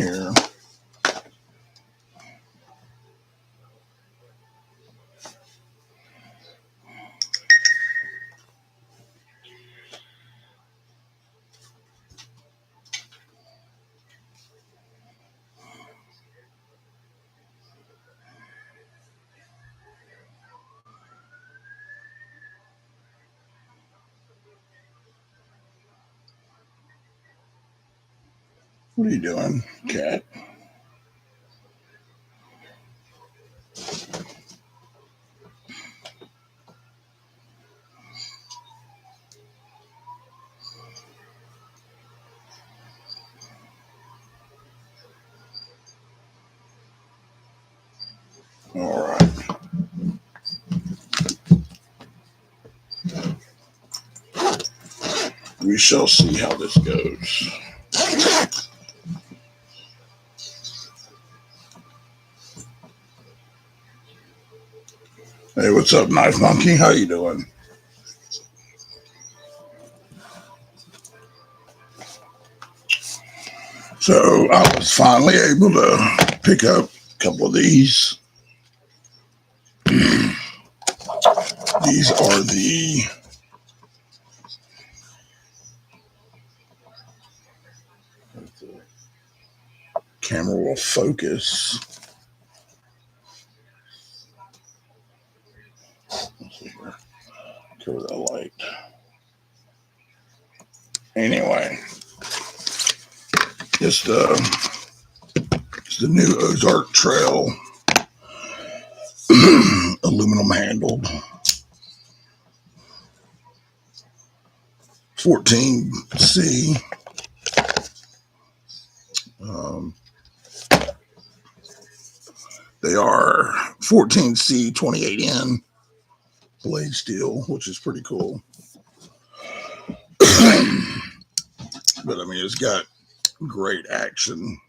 here. What are you doing, cat? All right. We shall see how this goes. Hey, what's up, Knife Monkey? How you doing? So I was finally able to pick up a couple of these. These are the camera will focus. Let's see here. Cover that light. Anyway, it's the new Ozark Trail aluminum handled 14C. They are 14C 28N blade steel, which is pretty cool. But I mean, it's got great action.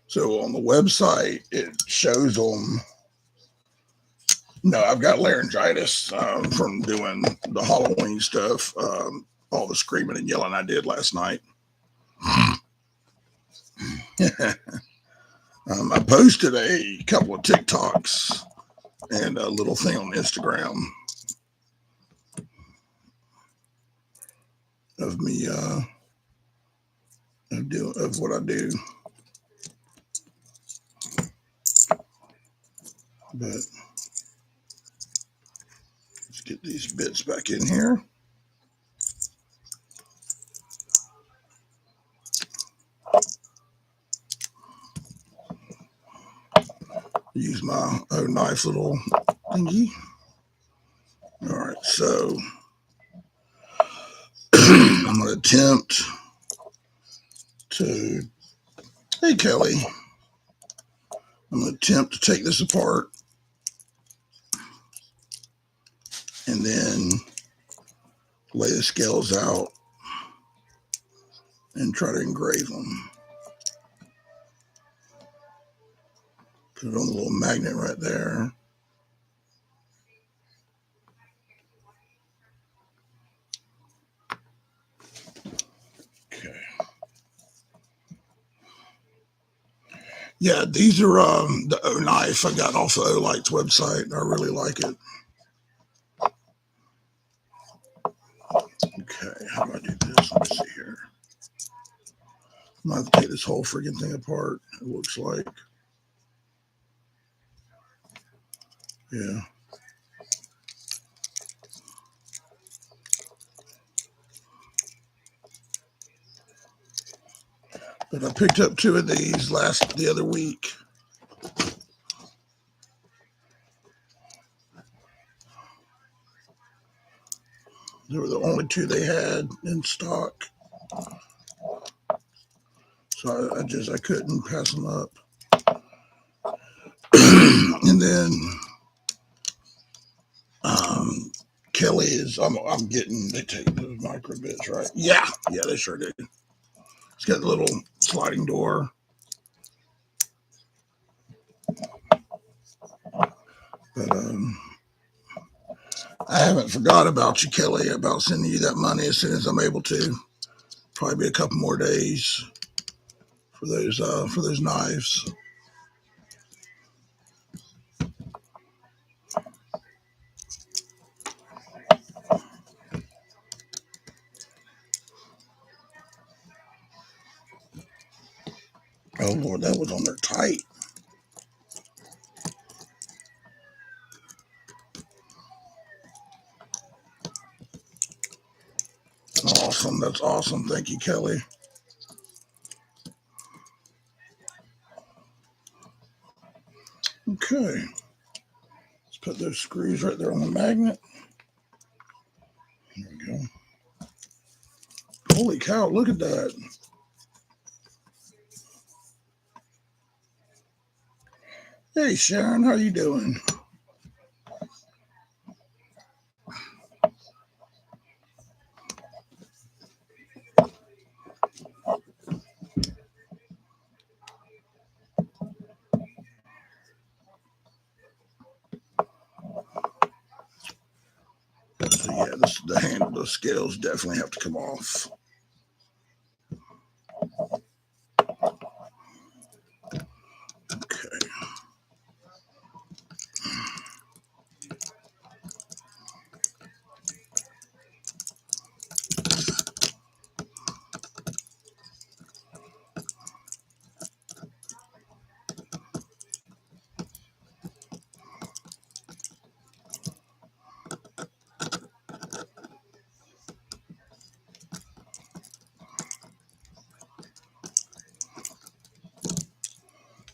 So on the website, it shows them. No, I've got laryngitis from doing the Halloween stuff, all the screaming and yelling I did last night. I posted a couple of TikToks and a little thing on Instagram of me of what I do. But let's get these bits back in here. Use my own knife little thingy. All right, so I'm going to attempt to, hey Kelly, I'm going to attempt to take this apart and then lay the scales out and try to engrave them. Put it on the little magnet right there. Okay. Yeah, these are the O knife I got off the Olight's website. I really like it. Okay, how do I do this? Let me see here. I'm going to have to take this whole freaking thing apart, it looks like. Yeah. But I picked up two of these the other week. They were the only two they had in stock. So I couldn't pass them up. And then Kelly is, I'm getting, they take the micro bits, right? Yeah, they sure do. It's got a little sliding door. But I haven't forgot about you, Kelly, about sending you that money as soon as I'm able to. Probably be a couple more days for those knives. Oh Lord, that was on there tight. Awesome, that's awesome. Thank you, Kelly. Okay, let's put those screws right there on the magnet. There we go. Holy cow, look at that. Hey Sharon, how you doing? So yeah, the handle, the scales definitely have to come off. Okay.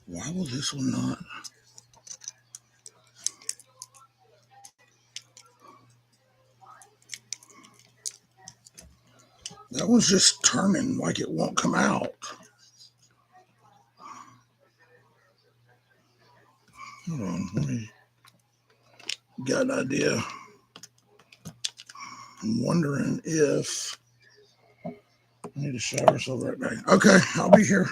Why will this one not? That one's just turning like it won't come out. Hold on, let me got an idea. I'm wondering if I need to shower, so right back. Okay, I'll be here.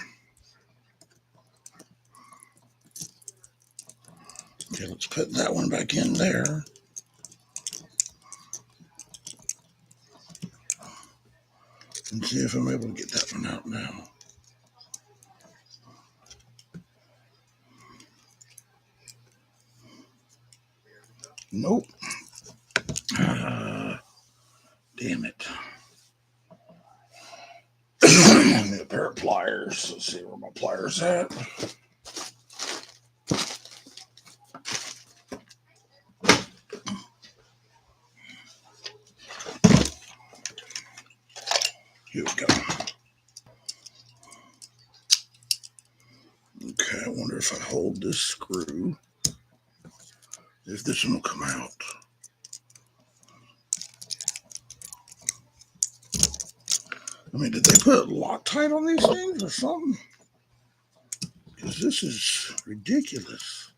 Okay, let's put that one back in there. And see if I'm able to get that one out now. Nope. Damn it. I need a pair of pliers. Let's see where my pliers at. Here we go. Okay, I wonder if I hold this screw, if this one will come out. I mean, did they put Loctite on these things or something? Because this is ridiculous.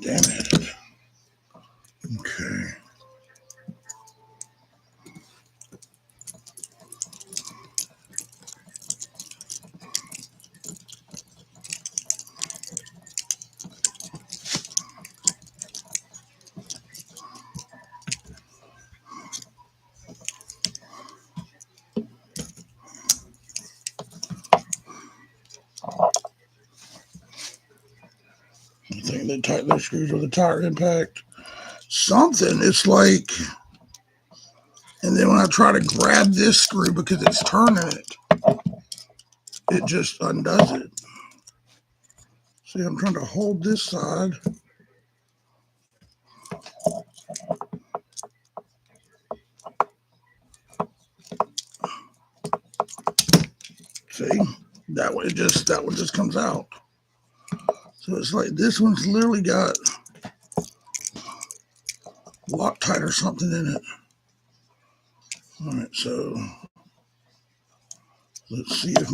Damn it. Okay. I think they tighten their screws with a tire impact. Something, it's like, and then when I try to grab this screw because it's turning it, it just undoes it. See, I'm trying to hold this side. See, that one just comes out. So it's like this one's literally got Loctite or something in it. All right, so let's see if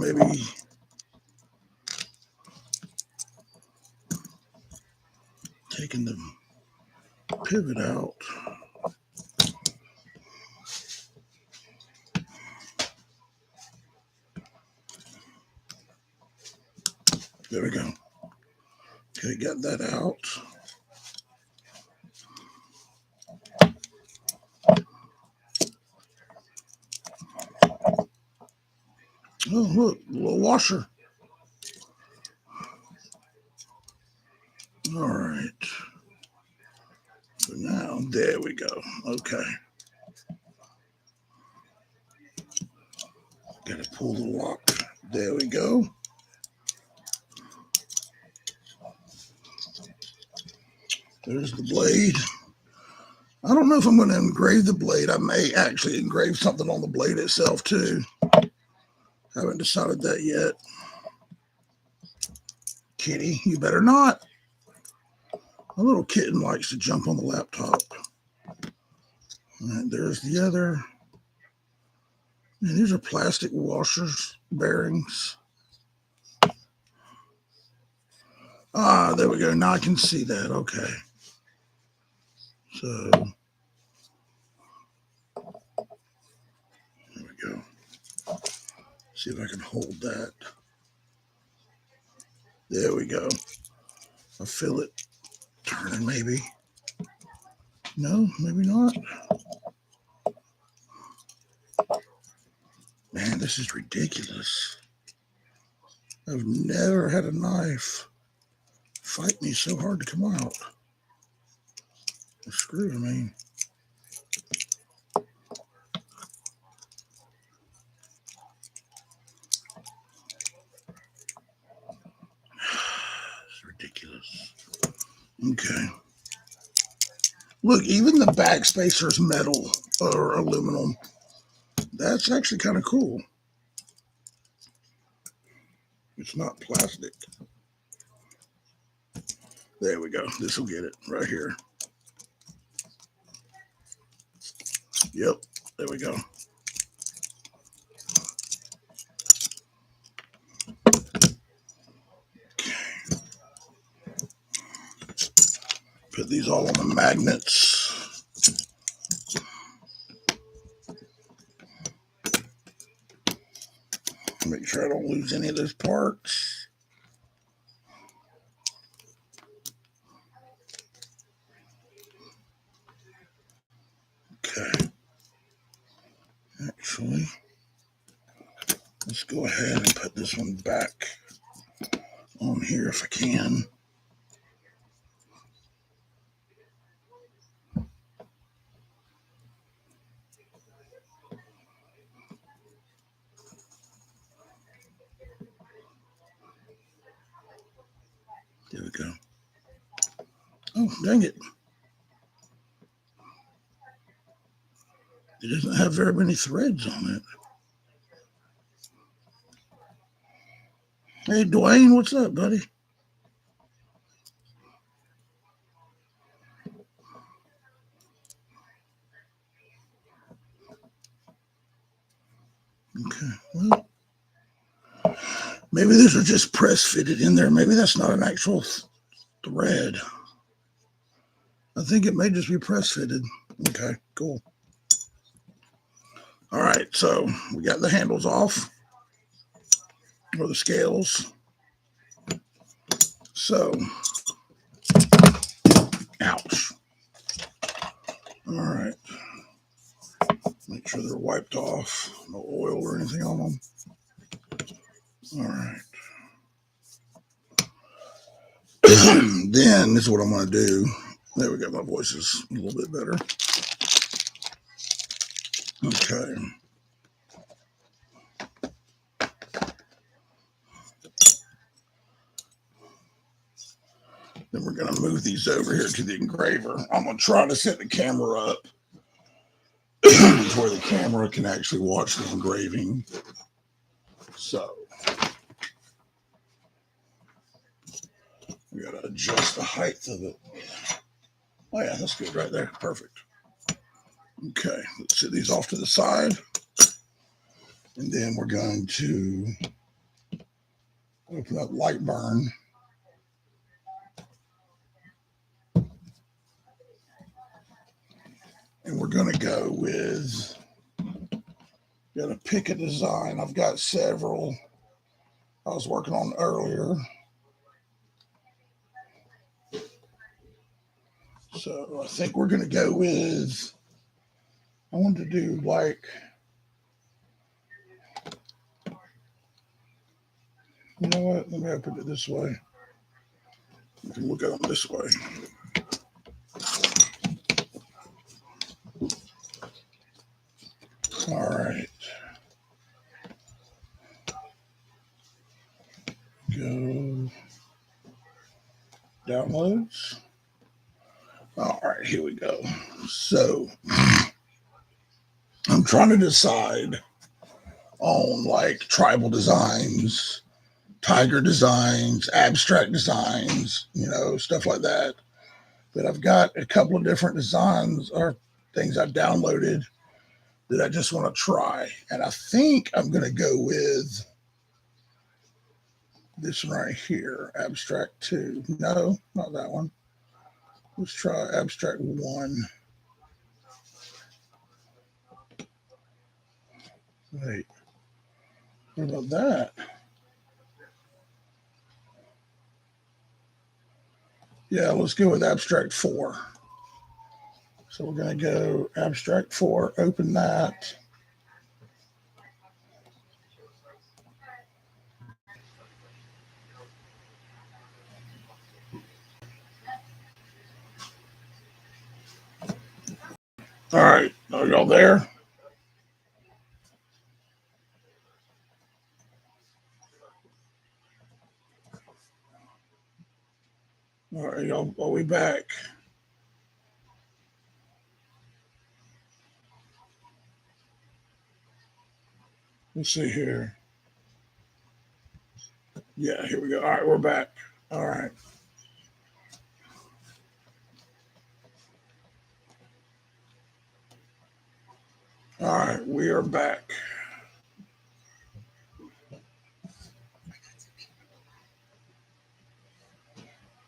taking the pivot out. There we go. Okay, got that out. Oh, look, a little washer. All right. So now, there we go. Okay. Got to pull the lock. There we go. There's the blade. I don't know if I'm going to engrave the blade. I may actually engrave something on the blade itself too. Haven't decided that yet. Kitty, you better not. A little kitten likes to jump on the laptop. All right, there's the other. And these are plastic washers, bearings. Ah, there we go. Now I can see that. Okay. So, there we go. See if I can hold that. There we go. I feel it turning maybe. No, maybe not. Man, this is ridiculous. I've never had a knife fight me so hard to come out. The screw, I mean. It's ridiculous. Okay. Look, even the back spacer's metal or aluminum. That's actually kind of cool. It's not plastic. There we go. This will get it right here. Yep. There we go. Okay. Put these all on the magnets. Make sure I don't lose any of those parts. Okay. Actually, let's go ahead and put this one back on here if I can. There we go. Oh, dang it. It doesn't have very many threads on it. Hey, Dwayne, what's up, buddy? Okay, well, maybe these are just press fitted in there. Maybe that's not an actual thread. I think it may just be press fitted. Okay, cool. All right, so we got the handles off, or the scales. So, ouch. All right. Make sure they're wiped off. No oil or anything on them. All right. Then this is what I'm going to do. There we go. My voice is a little bit better. Okay. Then we're going to move these over here to the engraver. I'm going to try to set the camera up where the camera can actually watch the engraving. So we got to adjust the height of it. Oh yeah, that's good right there. Perfect. Okay, let's set these off to the side. And then we're going to open up light burn. And we're going to go with, got to pick a design. I've got several I was working on earlier. So I think we're going to go with, I wanted to do like, you know what? Let me open it this way. You can look at them this way. All right. Go downloads. All right, here we go. So I'm trying to decide on like tribal designs, tiger designs, abstract designs, stuff like that. But I've got a couple of different designs or things I've downloaded that I just want to try. And I think I'm going to go with this one right here, abstract 2. No, not that one. Let's try abstract 1. Wait, what about that? Yeah, let's go with abstract 4. So we're going to go abstract 4, open that. All right, are y'all there? All right, y'all, are we back? Let's see here. Yeah, here we go. All right, we're back. All right. All right, we are back.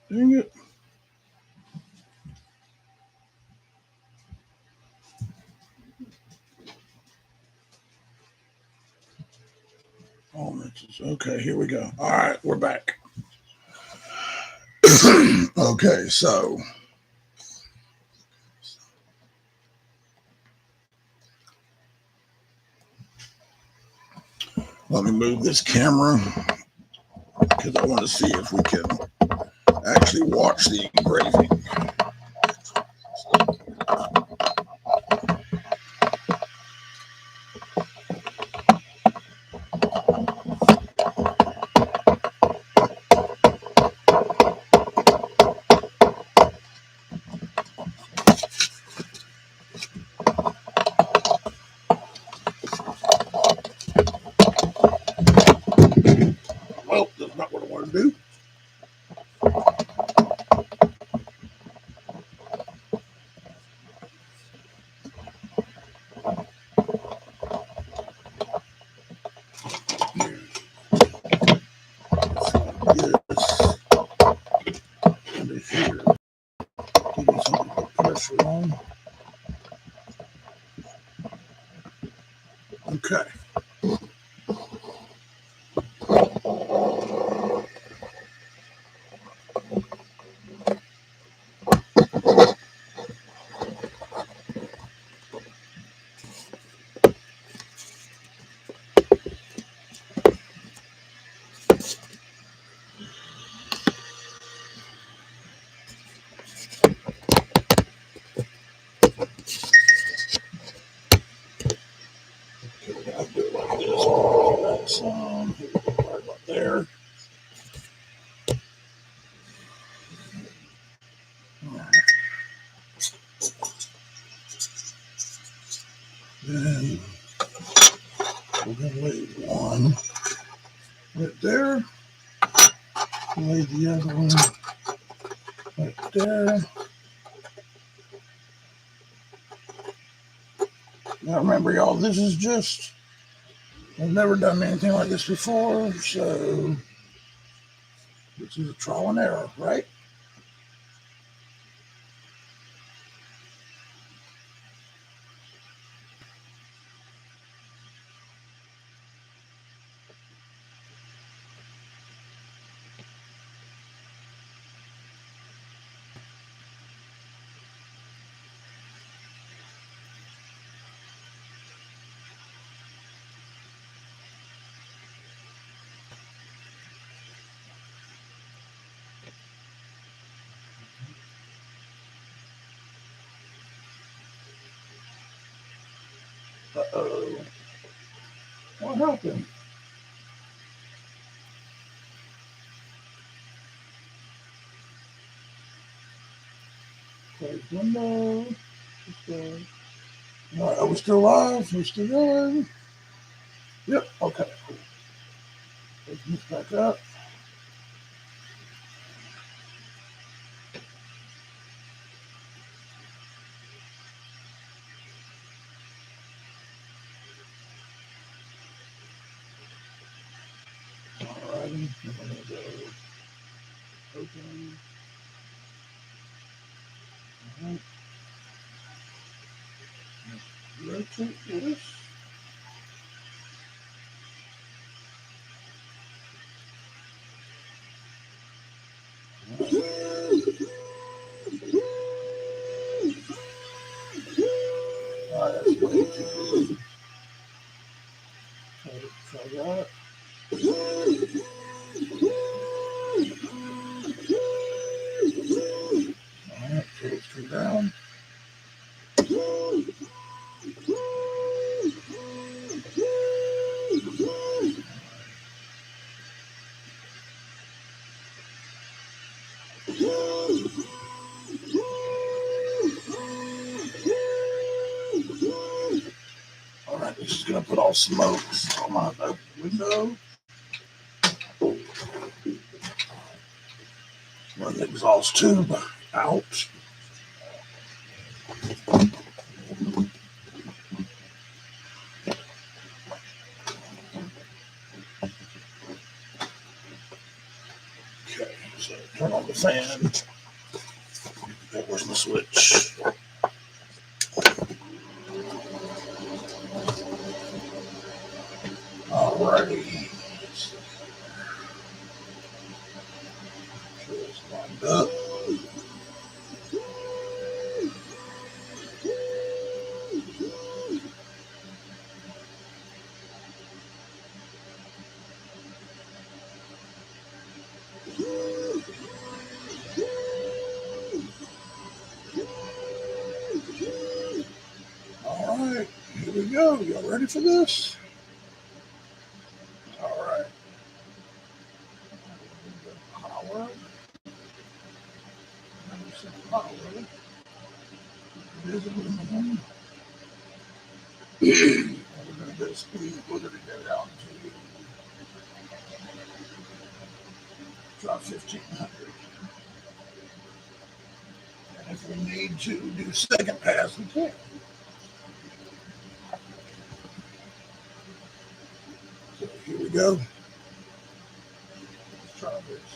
Dang it. Oh, okay, here we go. All right, we're back. Okay, so let me move this camera because I want to see if we can actually watch the engraving. Well, that's not what I want to do. Yes. Here. Give me something to put pressure on. Okay. I'll do it like this. Right about there. Then we're going to lay one right there. Lay the other one right there. Now remember, y'all, this is just, I've never done anything like this before, so this is a trial and error, right? Uh-oh. What happened? Close window. All right, are we still live? We're still going? Yep, okay. Open this back up. All righty. I'm going to go open. All right. Rotate this. All right, that's way too big. Try that. All right, so let's go down. All right, this is going to put all smokes on my window. Run the exhaust tube out. Okay, so turn on the fan. Where's my switch? Alrighty. It's lined up. Alright, here we go. Y'all ready for this? Alright. Power. Power. Visible. We're going to get speed. We're going to get it out to drop 1500. And if we need to do second pass, we can. So here we go. Let's try this.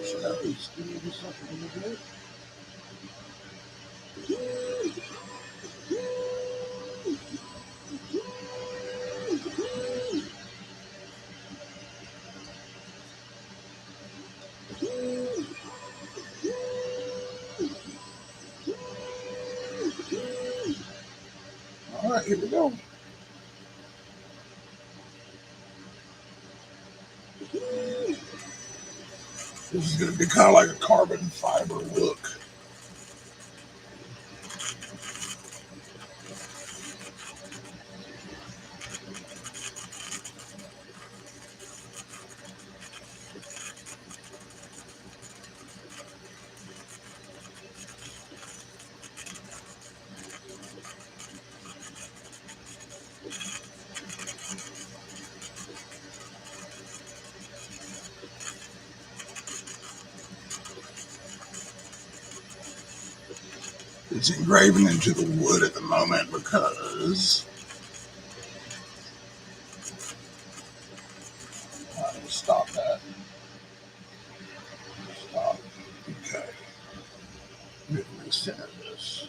Should I be speeding something a little bit? All right, here we go. This is going to be kind of like a carbon fiber look. It's engraving into the wood at the moment because stop that. Stop. Okay. Let me recenter this.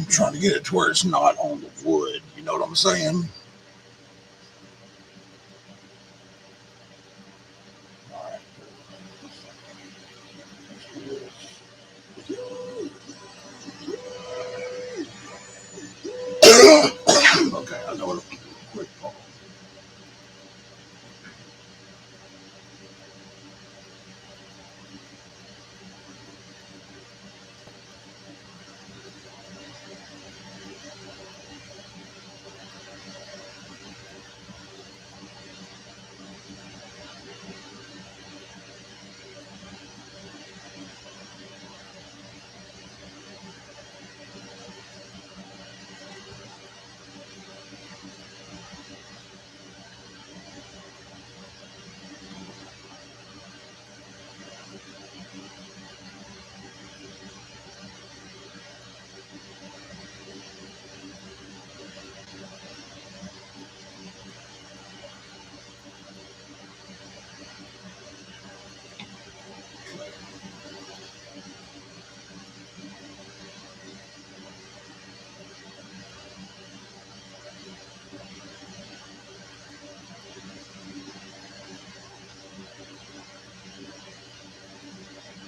trying to get it to where it's not on the wood. You know what I'm saying? All right. Okay, I know what. Quick pause.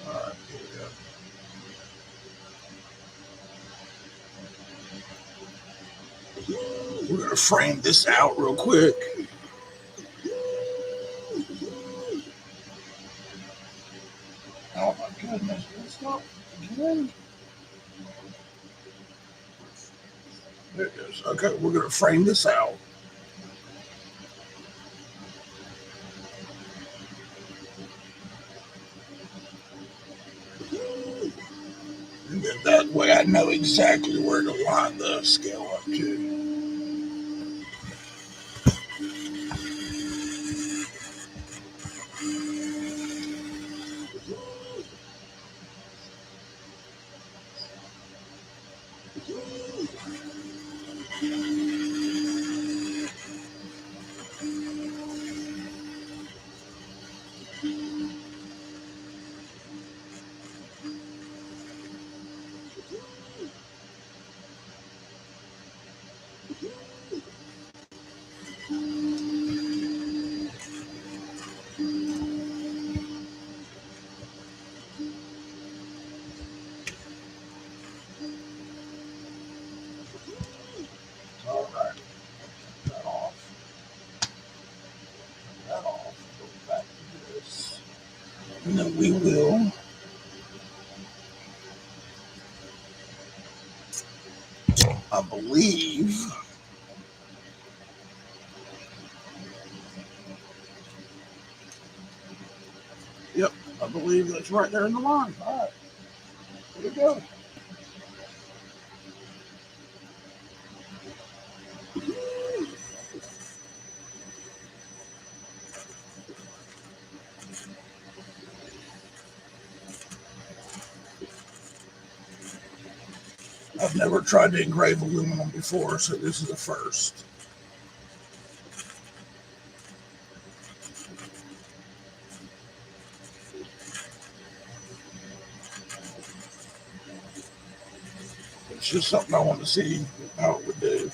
All right, here we go. We're gonna frame this out real quick. Oh my goodness, it's not again. There it is. Okay, we're gonna frame this out. And then that way I know exactly where to line the scale up to. All right, that off, that off. Go back to this. And then we will I believe. Yep, I believe that's right there in the line. All right, here we go. I've never tried to engrave aluminum before, so this is a first. It's just something I want to see how it would do.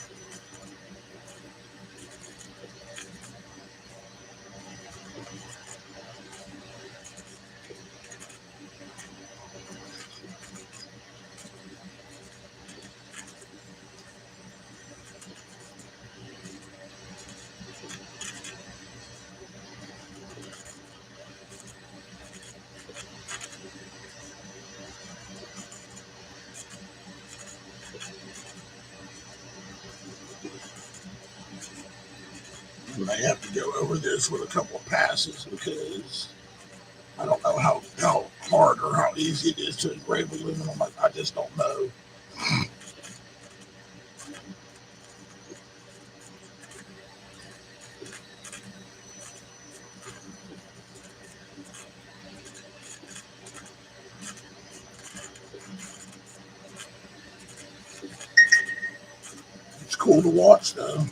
I may have to go over this with a couple of passes because I don't know how hard or how easy it is to engrave aluminum. I just don't know. It's cool to watch though.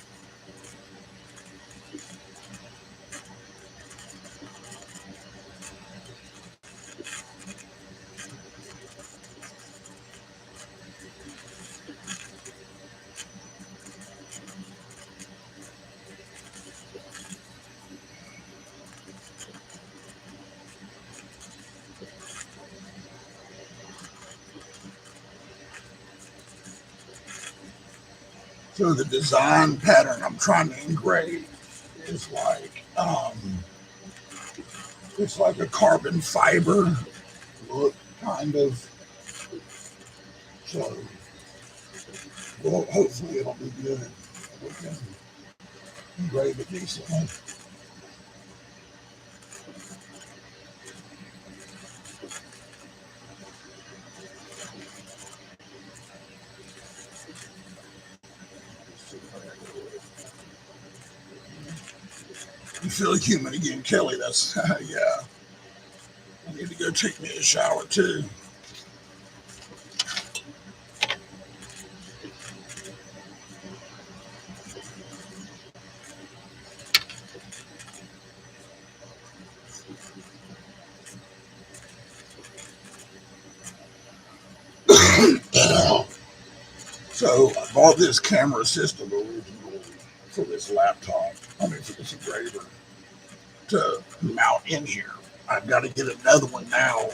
So the design pattern I'm trying to engrave is like it's like a carbon fiber look, kind of. So, well, hopefully it'll be good. We can engrave it decently. You feel human again, Kelly. That's yeah. I need to go take me a shower too. So I bought this camera system originally for this laptop. I mean, for this engraver to mount in here. I've got to get another one now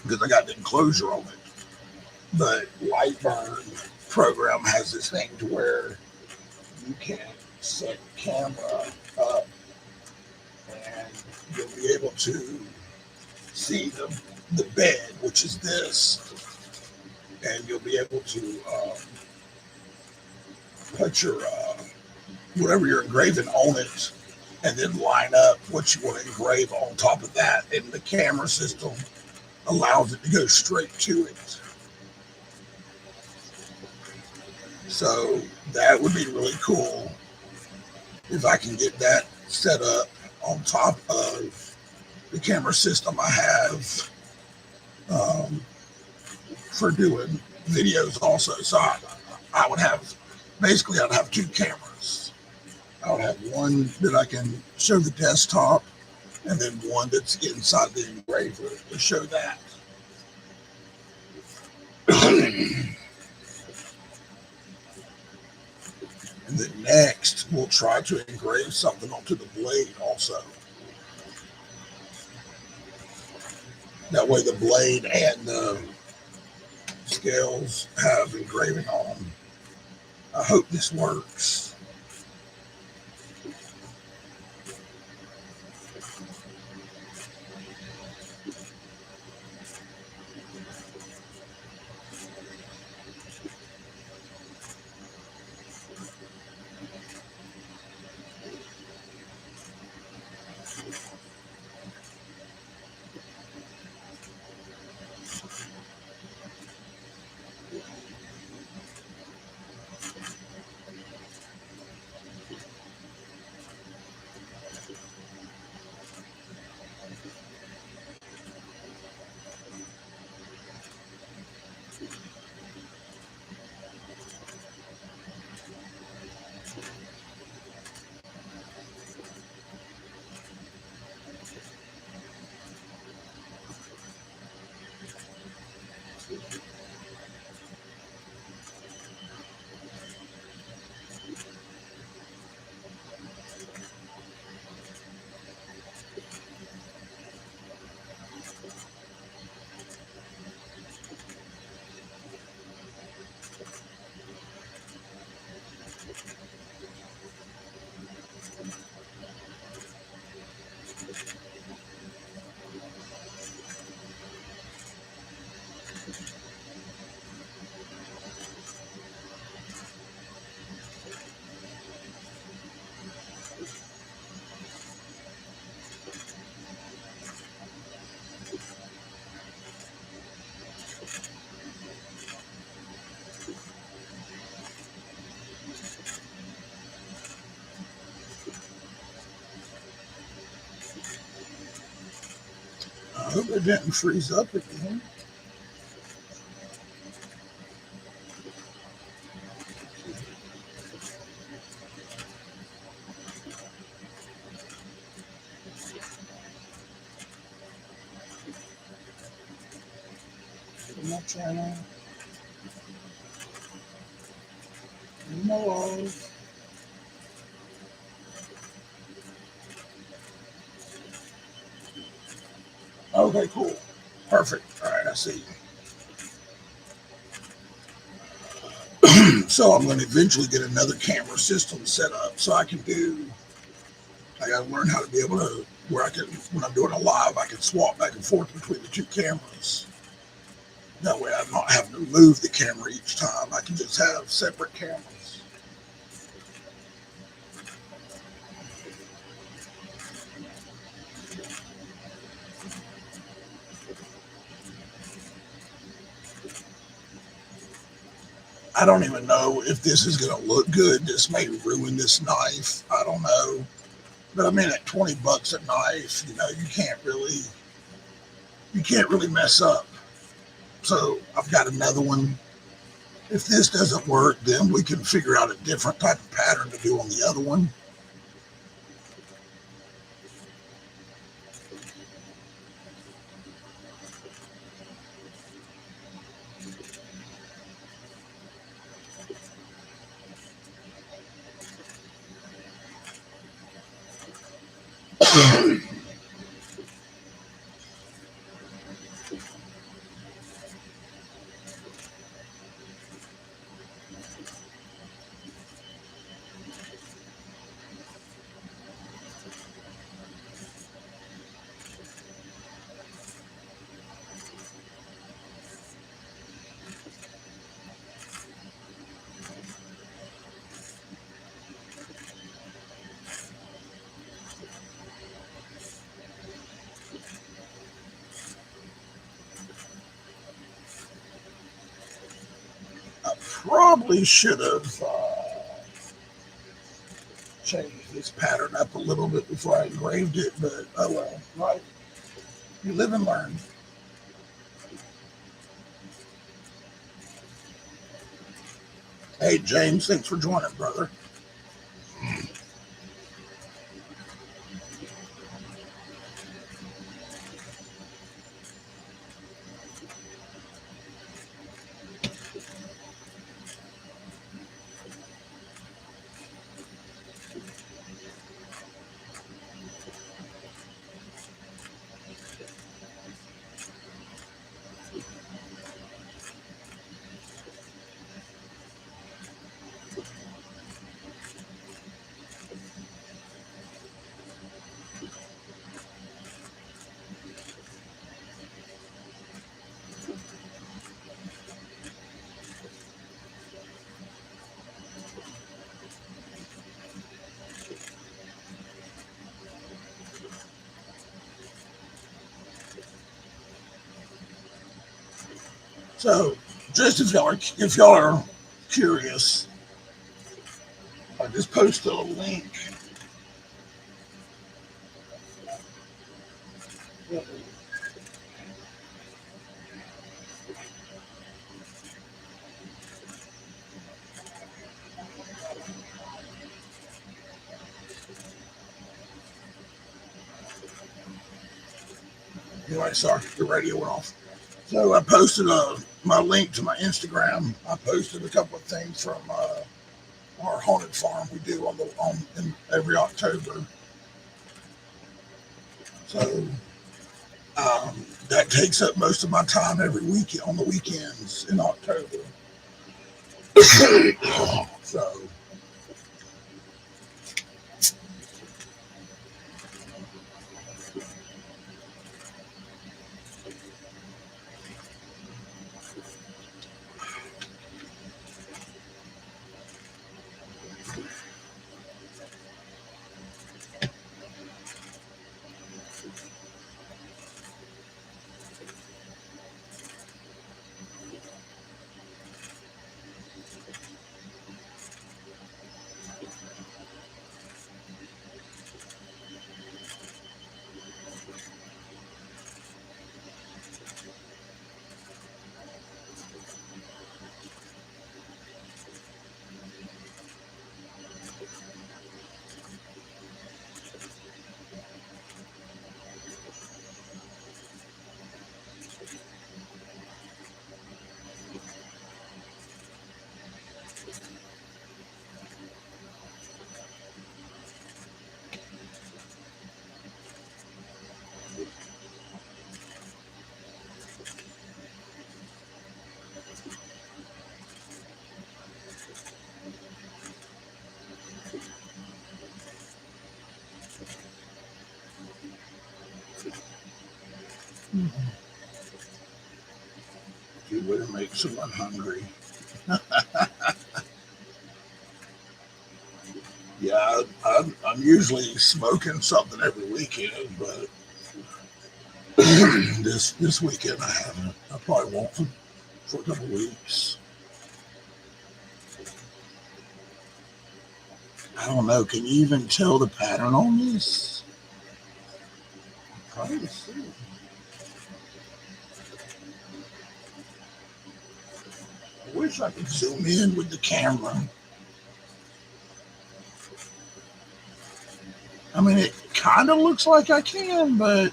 because I got the enclosure on it. But Lightburn program has this thing to where you can set the camera up and you'll be able to see the bed, which is this, and you'll be able to put your whatever you're engraving on it, and then line up what you want to engrave on top of that. And the camera system allows it to go straight to it. So that would be really cool if I can get that set up on top of the camera system I have for doing videos also. So I would have, basically I'd have two cameras. I would have one that I can show the desktop and then one that's inside the engraver to show that. And then next, we'll try to engrave something onto the blade also. That way the blade and the scales have engraving on them. I hope this works. I hope it didn't freeze up again. My channel. No. Okay, cool. Perfect. All right, I see. So So I'm going to eventually get another camera system set up so I can do. I got to learn how to be able to where I can when I'm doing a live, I can swap back and forth between the two cameras. That way, I'm not having to move the camera each time. I can just have separate cameras. I don't even know if this is going to look good. This may ruin this knife. I don't know. But I mean, at $20 a knife, you can't really mess up. So I've got another one. If this doesn't work, then we can figure out a different type of pattern to do on the other one. I probably should have changed this pattern up a little bit before I engraved it, but oh well, right? You live and learn. Hey, James, thanks for joining, brother. So, just if y'all are curious, I just posted a link. Anyway, sorry, the radio went off. So I posted my link to my Instagram. I posted a couple of things from our haunted farm we do in every October. So that takes up most of my time every week on the weekends in October. So You would make someone hungry. Yeah, I'm usually smoking something every weekend, but this weekend I haven't. I probably won't for a couple weeks. I don't know. Can you even tell the pattern on this? Trying to see. I wish I could zoom in with the camera. I mean, it kind of looks like I can, but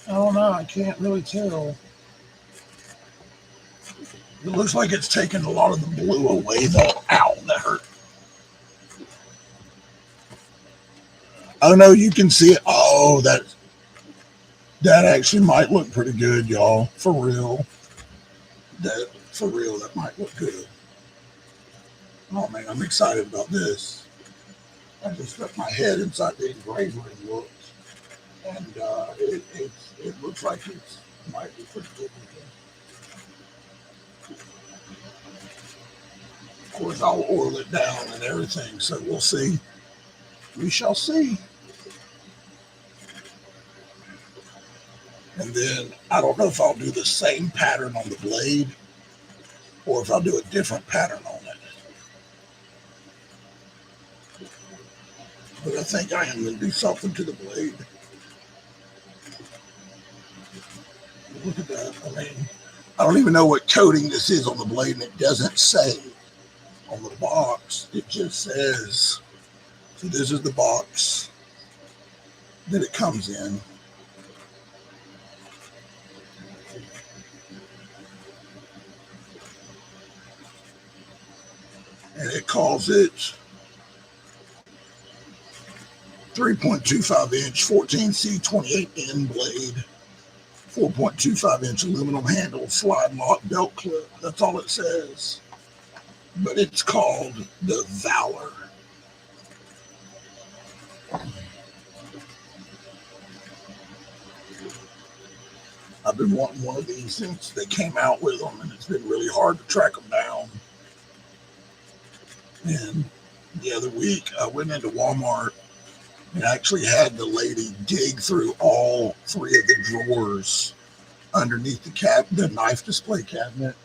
I don't know. I can't really tell. It looks like it's taken a lot of the blue away, though. Ow, that hurt. Oh no, you can see it. Oh, that actually might look pretty good, y'all. For real. That might look good. Oh man, I'm excited about this. I just stuck my head inside the engraver and looked, and it looks like it might be pretty good. Of course, I'll oil it down and everything, so we'll see. We shall see. And then I don't know if I'll do the same pattern on the blade or if I'll do a different pattern on it. But I think I am going to do something to the blade. Look at that. I mean, I don't even know what coating this is on the blade, and it doesn't say on the box. It just says, so this is the box that it comes in. And it calls it 3.25 inch 14C28N blade, 4.25 inch aluminum handle, slide lock belt clip. That's all it says. But it's called the Valor. I've been wanting one of these since they came out with them, and it's been really hard to track them down. And the other week, I went into Walmart and actually had the lady dig through all three of the drawers underneath the knife display cabinet.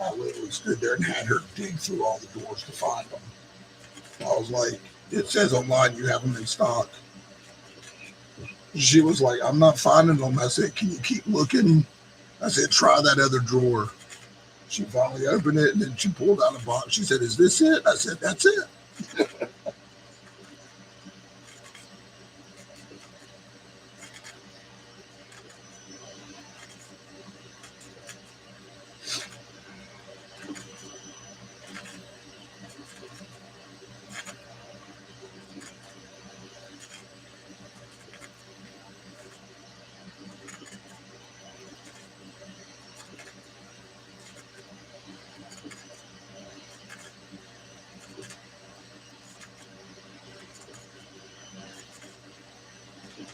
I literally stood there and had her dig through all the doors to find them. I was like, it says online you have them in stock. She was like, I'm not finding them. I said, can you keep looking? I said, try that other drawer. She finally opened it, and then she pulled out a box. She said, is this it? I said, that's it.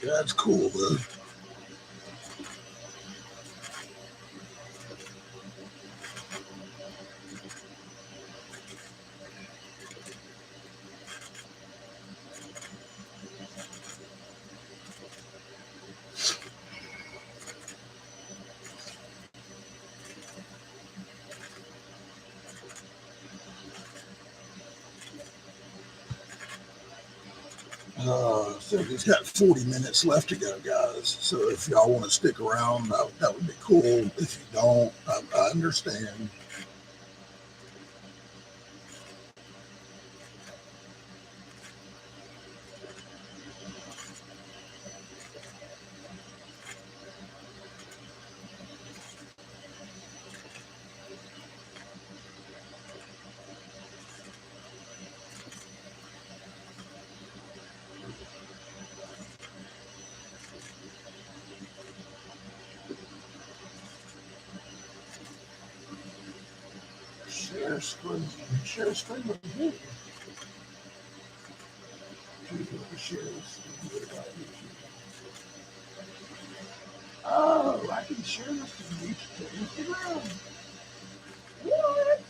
That's cool, though. So he's got 40 minutes left to go, guys. So if y'all want to stick around, that would be cool. If you don't, I understand. Share screen. Share screen with me. Share screen. Oh, I can share this to Instagram. What?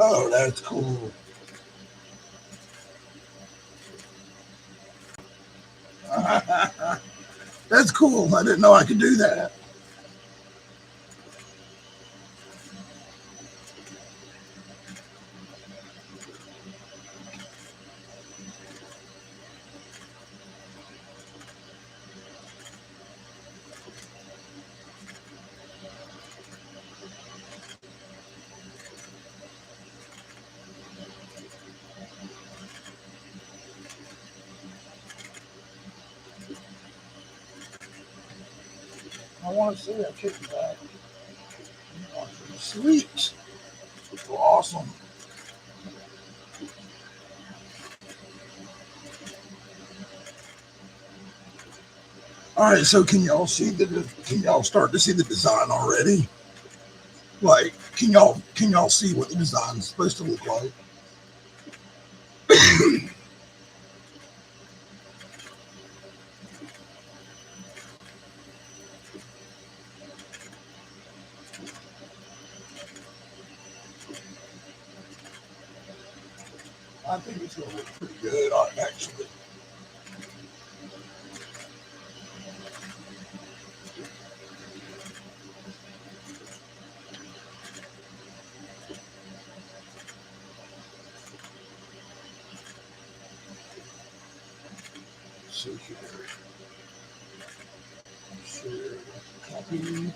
Oh, that's cool. That's cool. I didn't know I could do that. I want to see that chicken back. Sweet. Awesome. All right, so can y'all start to see the design already? Like, can y'all see what the design's supposed to look like? I think it's gonna look pretty good, actually. So here, share, copy.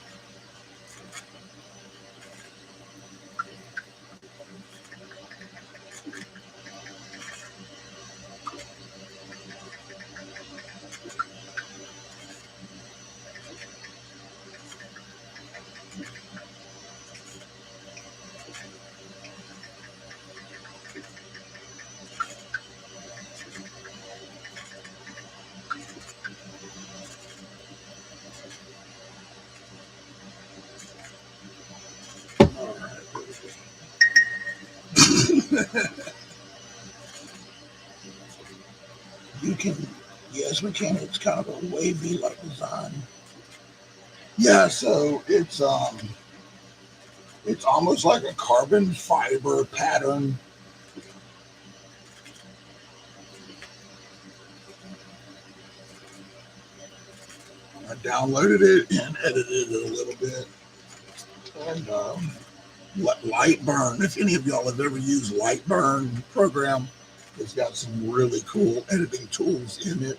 All right. You can, yes, we can. It's kind of a wavy like design. Yeah, so it's almost like a carbon fiber pattern. I downloaded it and edited it a little bit. And Lightburn, if any of y'all have ever used Lightburn program, it's got some really cool editing tools in it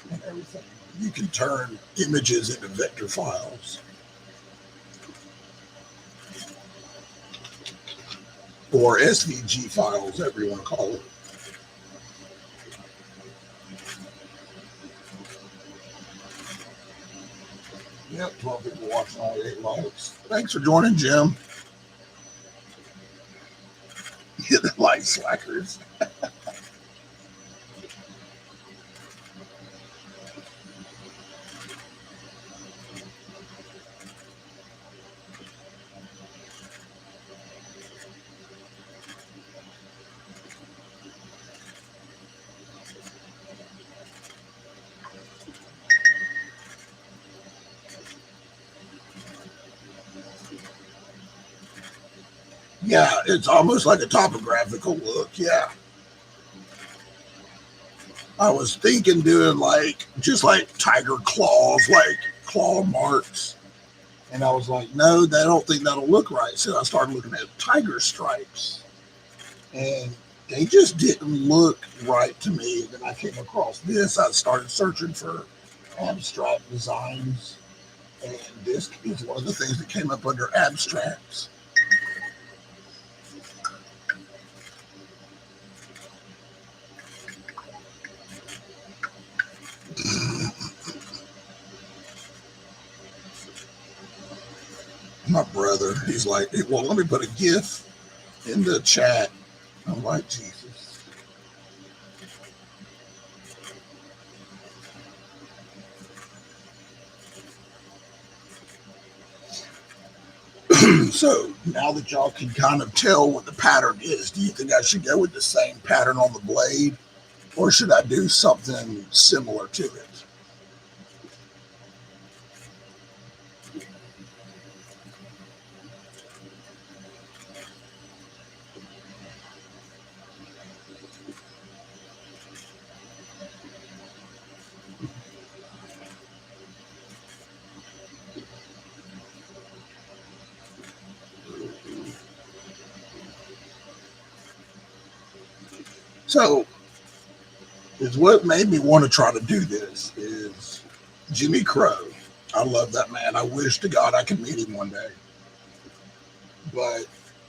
and everything. You can turn images into vector files or SVG files, whatever you want to call it. Yep, 12 people watching, only 8 likes. Thanks for joining, Jim. Hit the like slackers. Yeah, it's almost like a topographical look. Yeah. I was thinking doing like just like tiger claws, like claw marks. And I was like, no, I don't think that'll look right. So I started looking at tiger stripes. And they just didn't look right to me. And then I came across this. I started searching for abstract designs. And this is one of the things that came up under abstracts. My brother, he's like, well, let me put a GIF in the chat. I'm like, Jesus. So now that y'all can kind of tell what the pattern is, do you think I should go with the same pattern on the blade, or should I do something similar to it? So is what made me want to try to do this is Jimmy Crow. I love that man. I wish to God I could meet him one day. But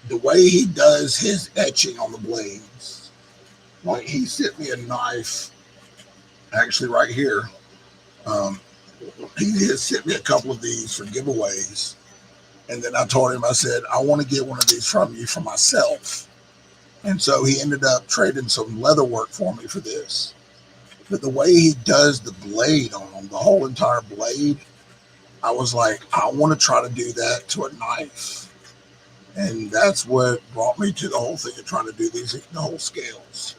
the way he does his etching on the blades, like he sent me a knife, actually right here. Um, he has sent me a couple of these for giveaways. And then I told him, I said, I want to get one of these from you for myself. And so he ended up trading some leather work for me for this. But the way he does the blade on them, the whole entire blade, I was like, I want to try to do that to a knife. And that's what brought me to the whole thing of trying to do the whole scales.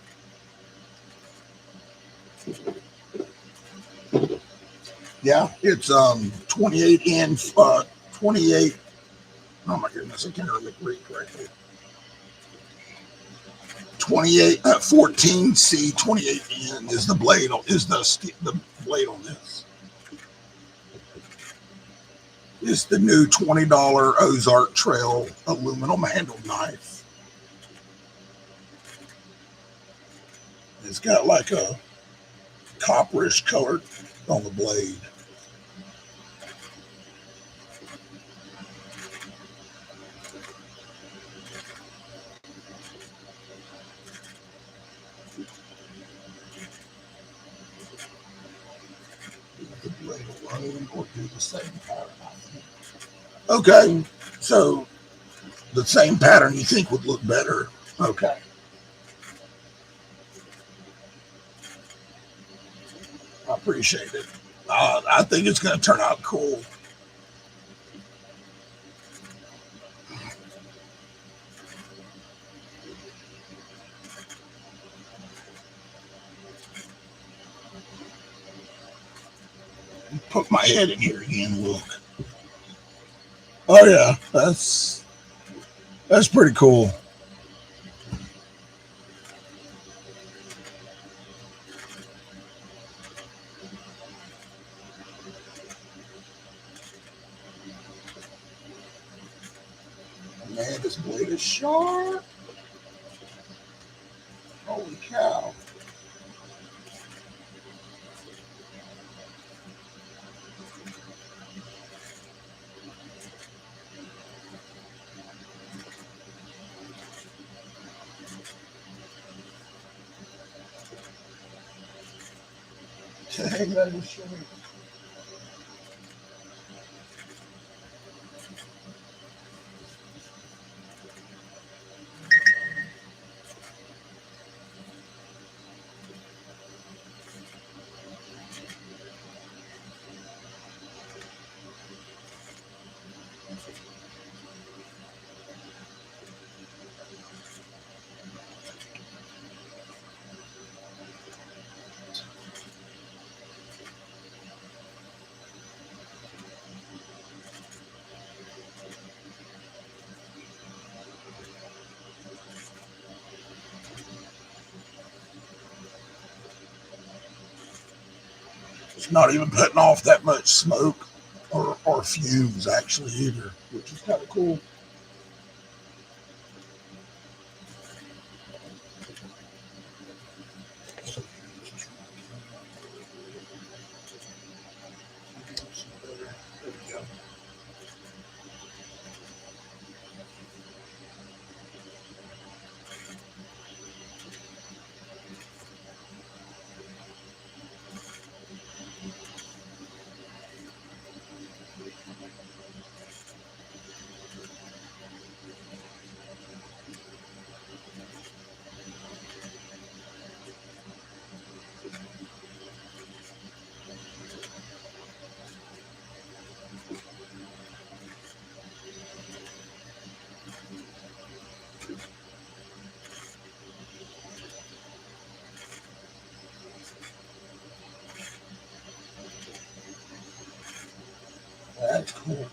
Yeah, it's 28 in 28. Oh my goodness, I can't really read correctly. 28 14C 28 in is the blade on the blade on this. It's the new $20 Ozark Trail aluminum handled knife. It's got like a copperish color on the blade. The blade alone or do the same pattern, I think. Okay, so the same pattern you think would look better. Okay. I appreciate it. I think it's going to turn out cool. Put my head in here again. Look. Oh yeah, that's pretty cool. Man, this blade is sharp. Holy cow. Dang, that is sharp. It's not even putting off that much smoke or fumes actually either, which is kind of cool. There we go. cool.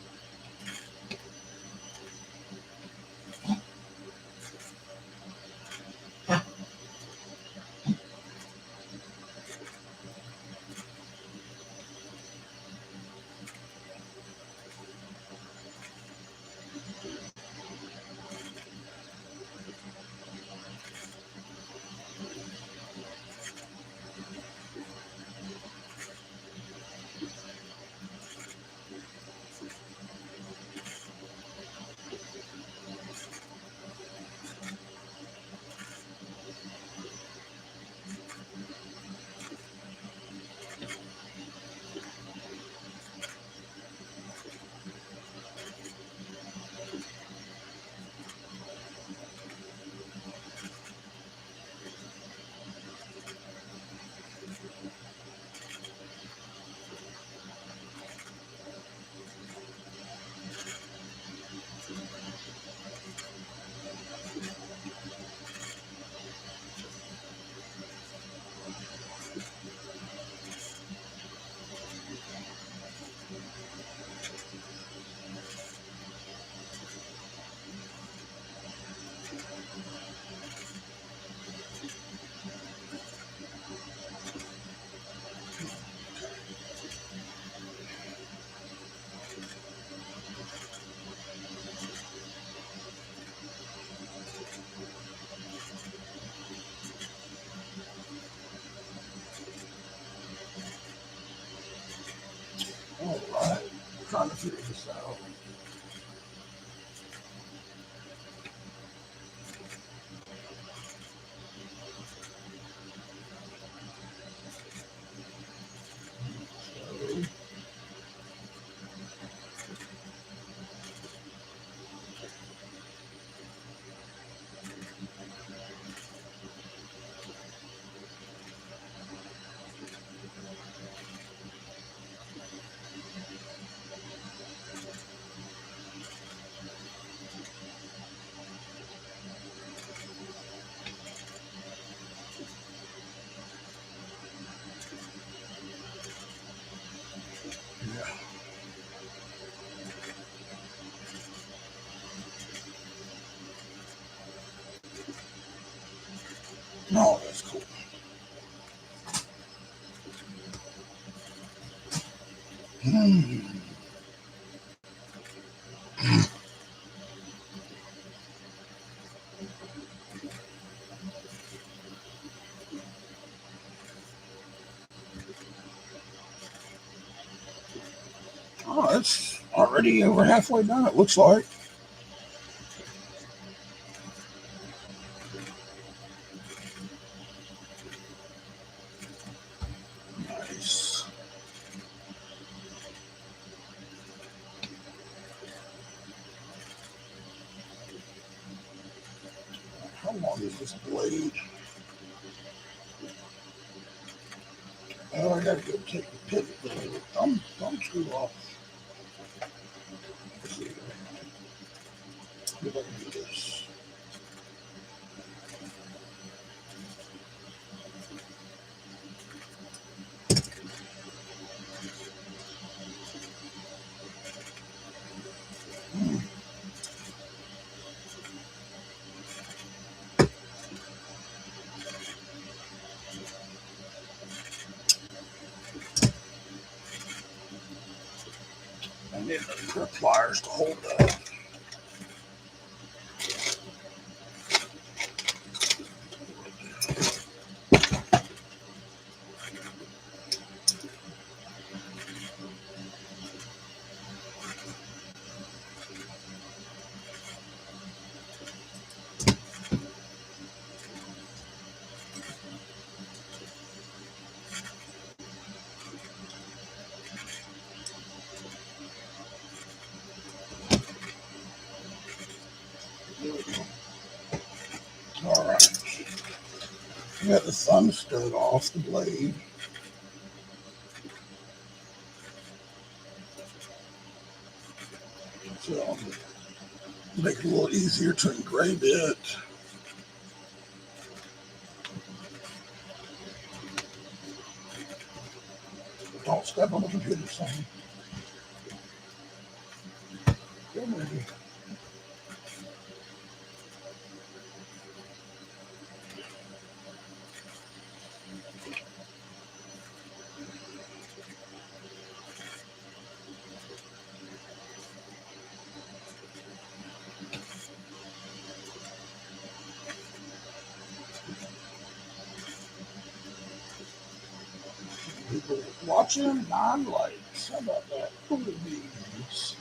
All right, trying to figure this out. Yeah. Oh, that's cool. Oh, it's already over halfway done, it looks like. Nice. How long is this blade? Oh, I gotta go take the pivot, the thumb screw off. Let's see if I can do this. I need a pair of pliers to hold that. All right. I got the thumb stud off the blade. So make it a little easier to engrave it. Don't step on the computer, son. People watching, 9 likes. How about that? Cool beans.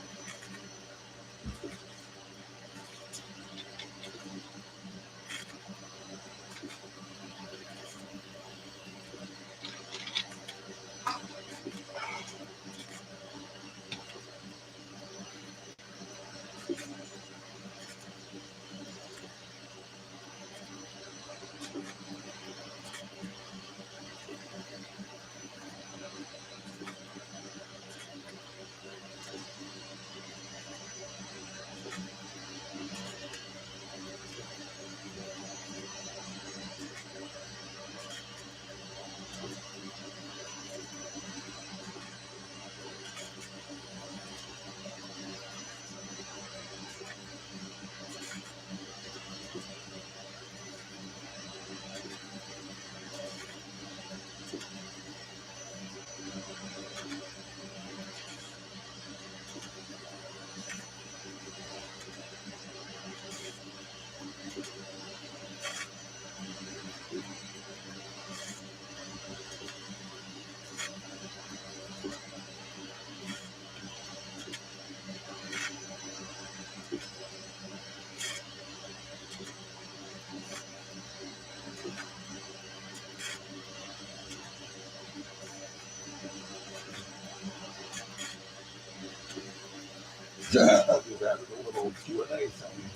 I just added a little Q&A thing.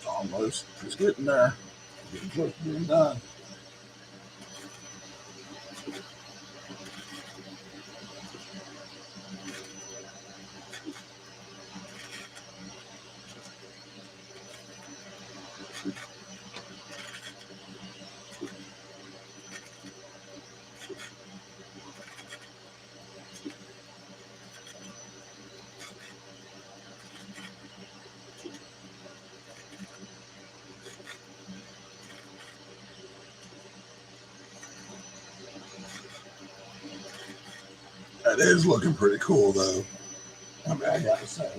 Almost. It's getting there. Getting close to being done. That is looking pretty cool, though. I mean, I gotta say.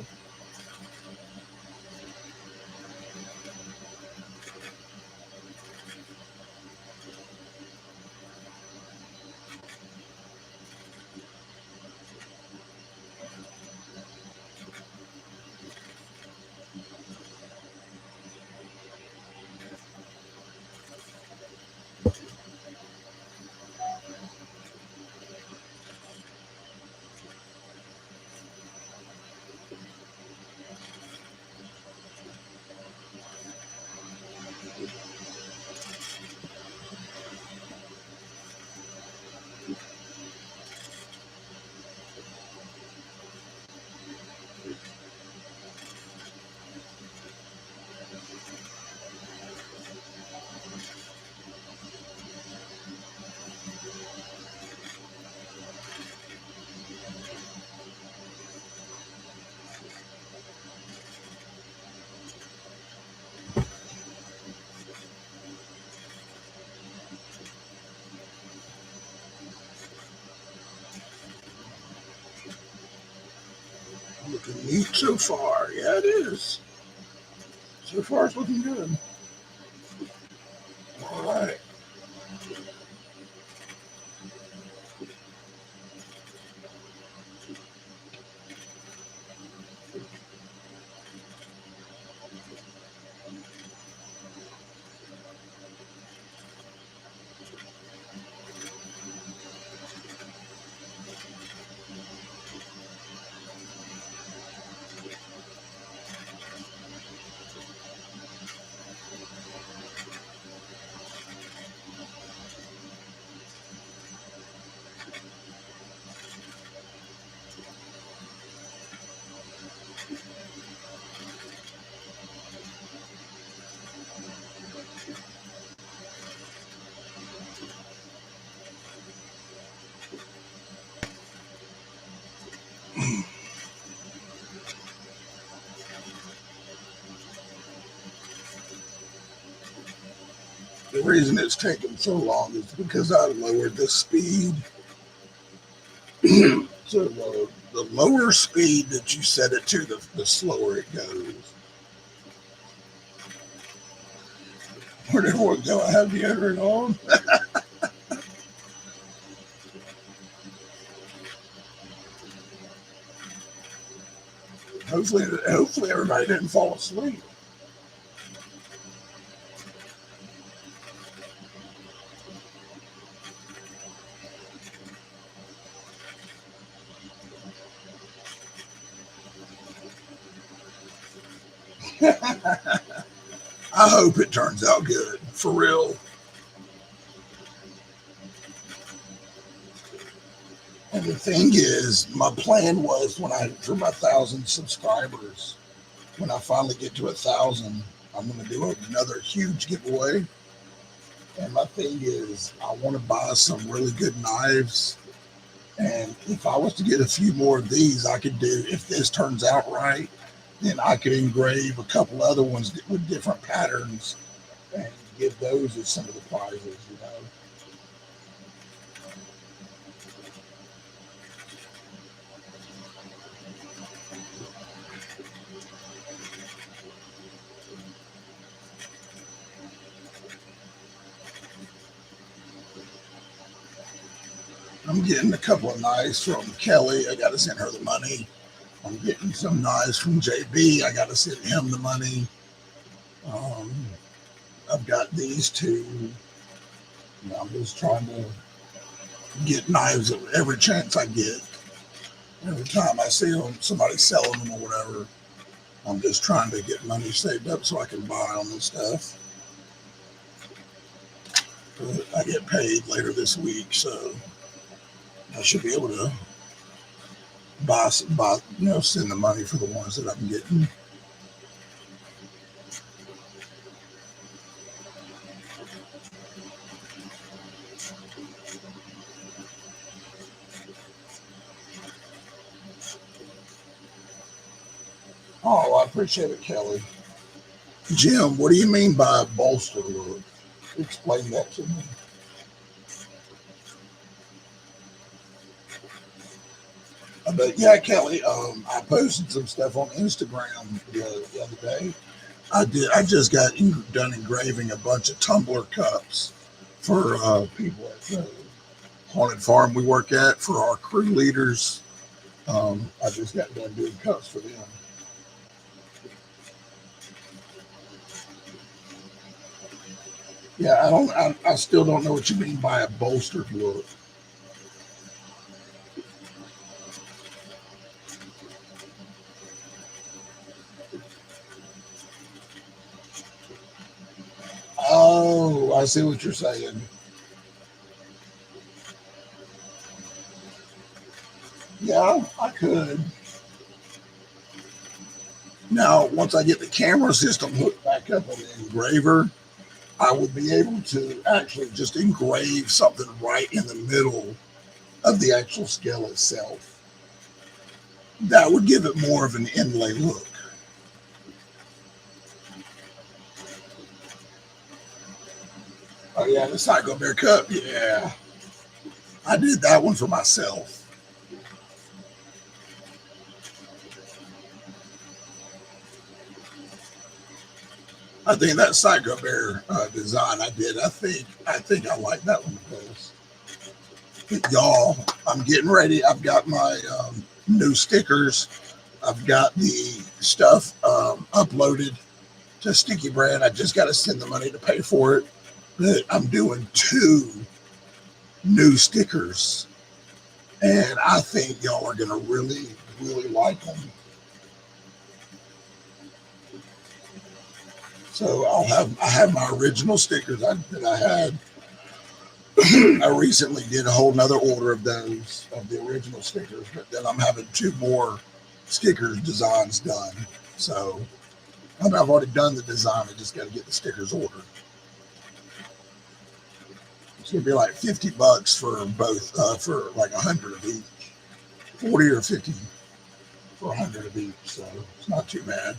Looking neat so far. Yeah, it is. So far, it's looking good. All right. The reason it's taken so long is because I lowered the speed. So the lower speed that you set it to, the slower it goes. Where'd everyone go? I have deodorant on. Hopefully everybody didn't fall asleep. I hope it turns out good, for real. And the thing is, my plan was for my 1,000 subscribers, when I finally get to 1,000, I'm going to do another huge giveaway. And my thing is, I want to buy some really good knives. And if I was to get a few more of these, I could do, if this turns out right, then I could engrave a couple other ones with different patterns and give those as some of the prizes, you know. I'm getting a couple of knives from Kelly. I got to send her the money. I'm getting some knives from JB. I got to send him the money. Um, I've got these two. I'm just trying to get knives every chance I get. Every time I see them, somebody selling them or whatever, I'm just trying to get money saved up so I can buy them and stuff. But I get paid later this week, so I should be able to send the money for the ones that I'm getting. Oh, I appreciate it, Kelly. Jim, what do you mean by a bolster look? Explain that to me. But yeah, Kelly, I posted some stuff on Instagram the other day. I just got done engraving a bunch of tumbler cups for people at the haunted farm we work at for our crew leaders. I just got done doing cups for them. Yeah, I still don't know what you mean by a bolstered look. Oh, I see what you're saying. Yeah, I could. Now, once I get the camera system hooked back up on the engraver, I would be able to actually just engrave something right in the middle of the actual scale itself. That would give it more of an inlay look. Oh yeah, the Psycho Bear Cup. Yeah, I did that one for myself. I think that Psycho Bear design I did. I think I like that one the best. But y'all, I'm getting ready. I've got my new stickers. I've got the stuff uploaded to Sticky Brand. I just got to send the money to pay for it. But I'm doing 2 new stickers, and I think y'all are gonna really, really like them. So I have my original stickers that I had. I recently did a whole nother order of those of the original stickers, but then I'm having 2 more stickers designs done. So I've already done the design. I just got to get the stickers ordered. It's gonna be like $50 for both, for like 100 of each, 40 or 50 for 100 of each. So it's not too bad.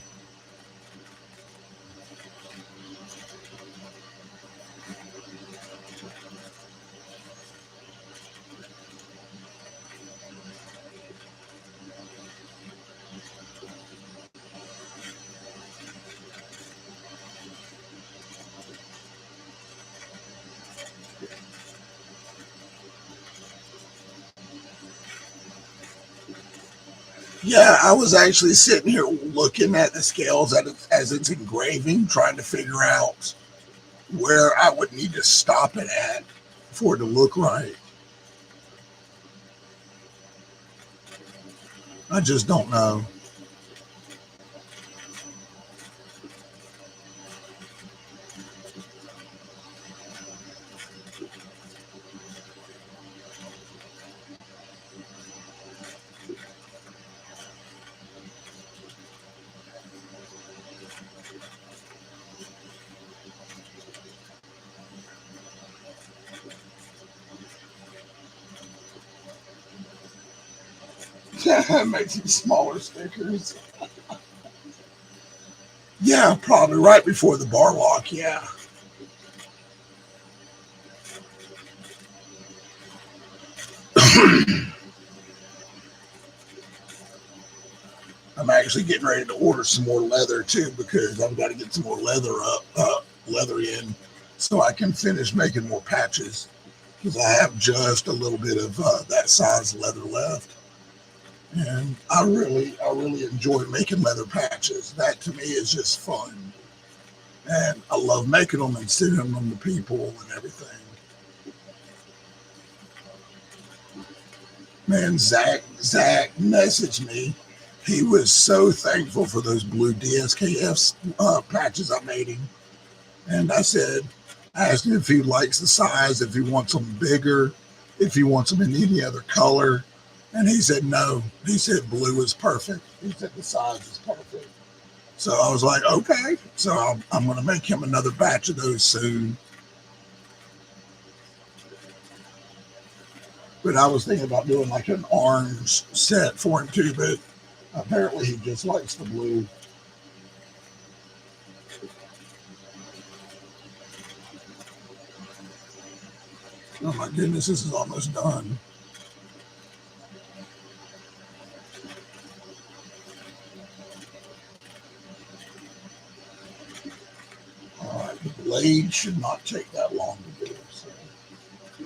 Yeah, I was actually sitting here looking at the scales as it's engraving, trying to figure out where I would need to stop it at for it to look right. I just don't know. Make some smaller stickers. Yeah, probably right before the bar lock. Yeah. I'm actually getting ready to order some more leather too because I've got to get some more leather in, so I can finish making more patches because I have just a little bit of that size leather left, and I really enjoy making leather patches. That to me is just fun, and I love making them and sending them to people and everything. Man, Zach messaged me. He was so thankful for those blue DSKF patches I made him. And I asked him if he likes the size, if he wants them bigger, if he wants them in any other color. And he said no. He said blue is perfect. He said the size is perfect. So I was like, okay. So I'm going to make him another batch of those soon. But I was thinking about doing like an orange set for him too, but apparently he just likes the blue. Oh my goodness, this is almost done. All right, the blade should not take that long to do. So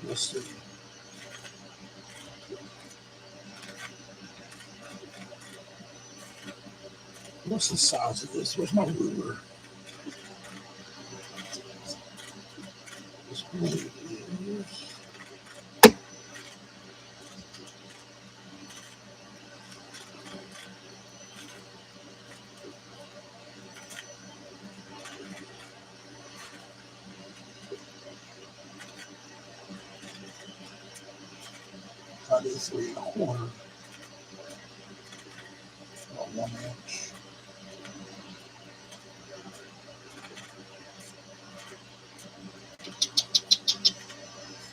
let's see. What's the size of this? Where's my ruler? This blade is. That is 3 1/4. About 1 inch.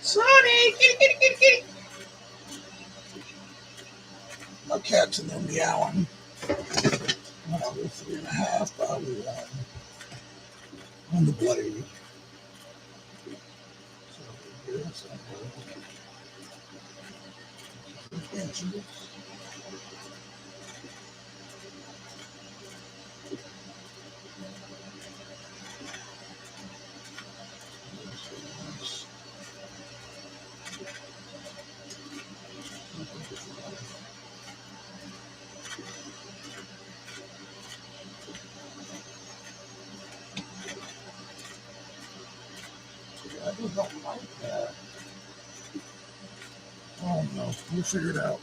Sonny, kitty. My cat's in there meowing. I'll go 3 1/2 probably on the blade. So this inches. People don't like that. I don't know. We'll figure it out.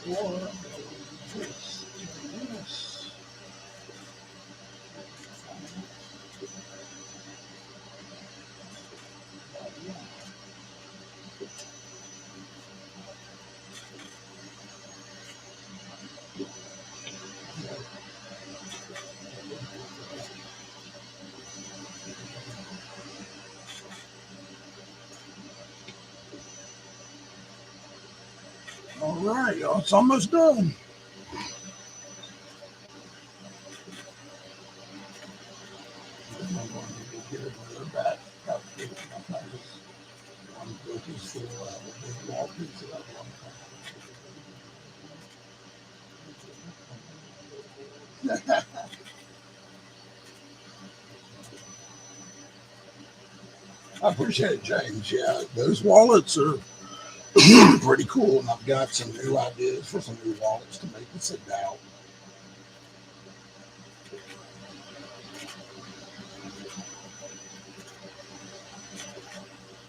Or this, this. All right, y'all. It's almost done. I'm going to get another bat. I'm looking for a big wall piece of that one. I appreciate it, James. Yeah, those wallets are pretty cool, and I've got some new ideas for some new wallets to make it sit down.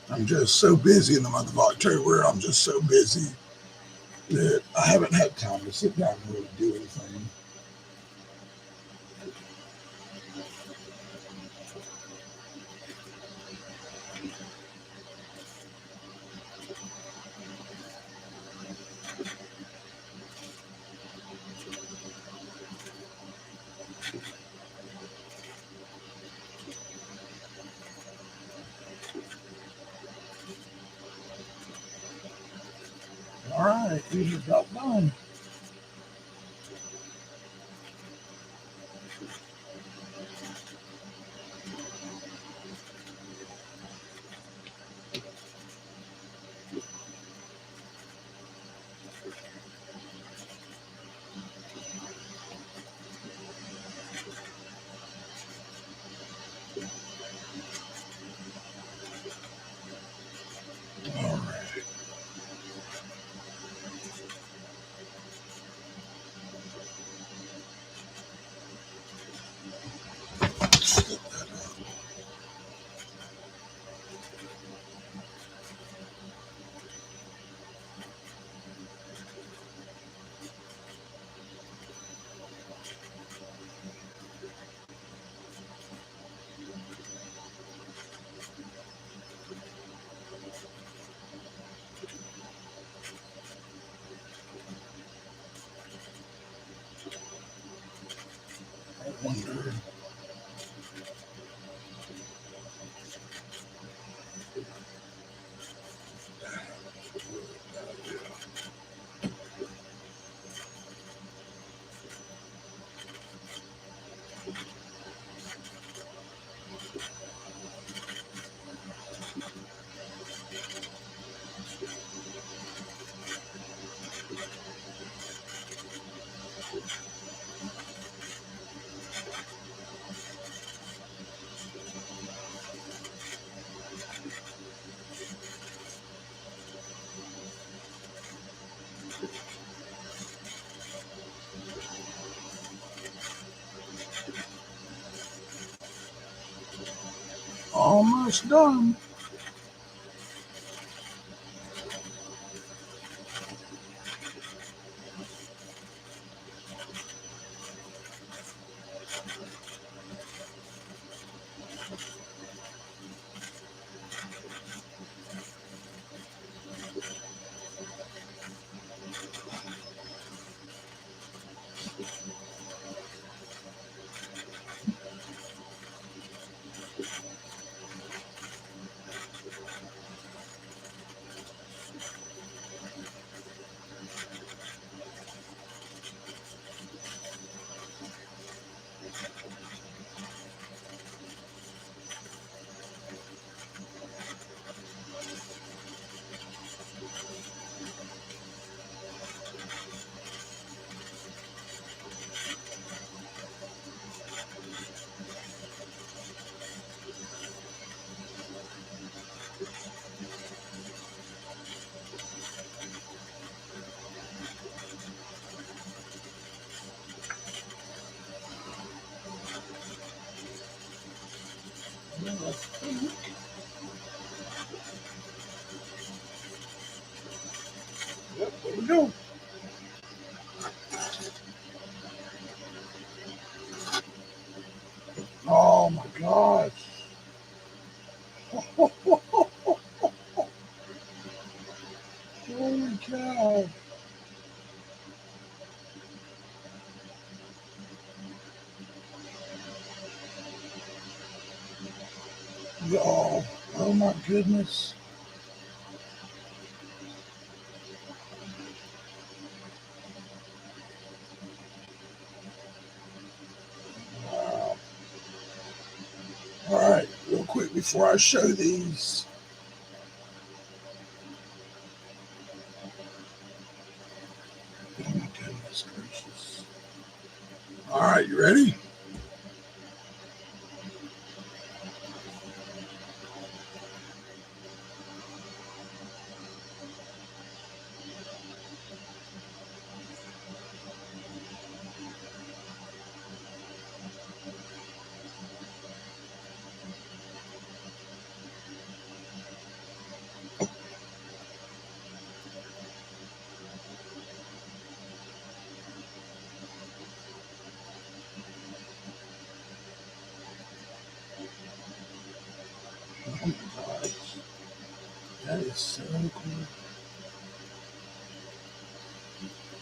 I'm just so busy in the month of October. I'm just so busy that I haven't had time to sit down and really do anything. All right, these are about done. All right. I wonder. Almost done. Yep, there we go. Oh my gosh. Holy cow. Oh my goodness. Wow. All right, real quick before I show these. Oh my goodness gracious. All right, you ready? Oh my gosh. That is so cool.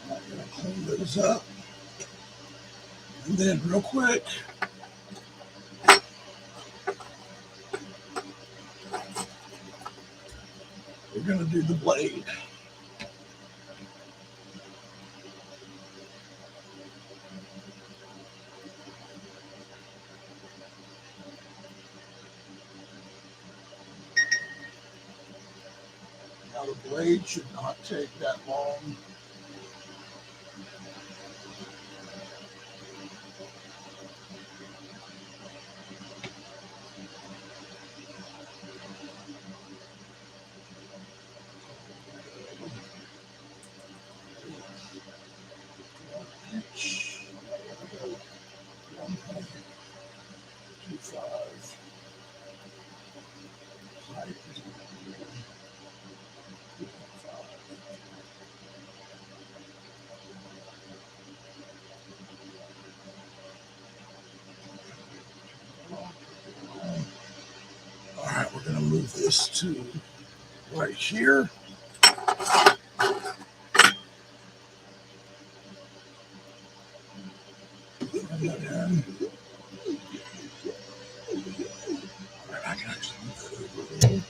I'm gonna clean those up. And then real quick, we're gonna do the blade. Now the blade should not take that long. Inch. 1.25. Height is 2.5. All right, we're going to move this to right here. And then, all right, I can actually move that over a little.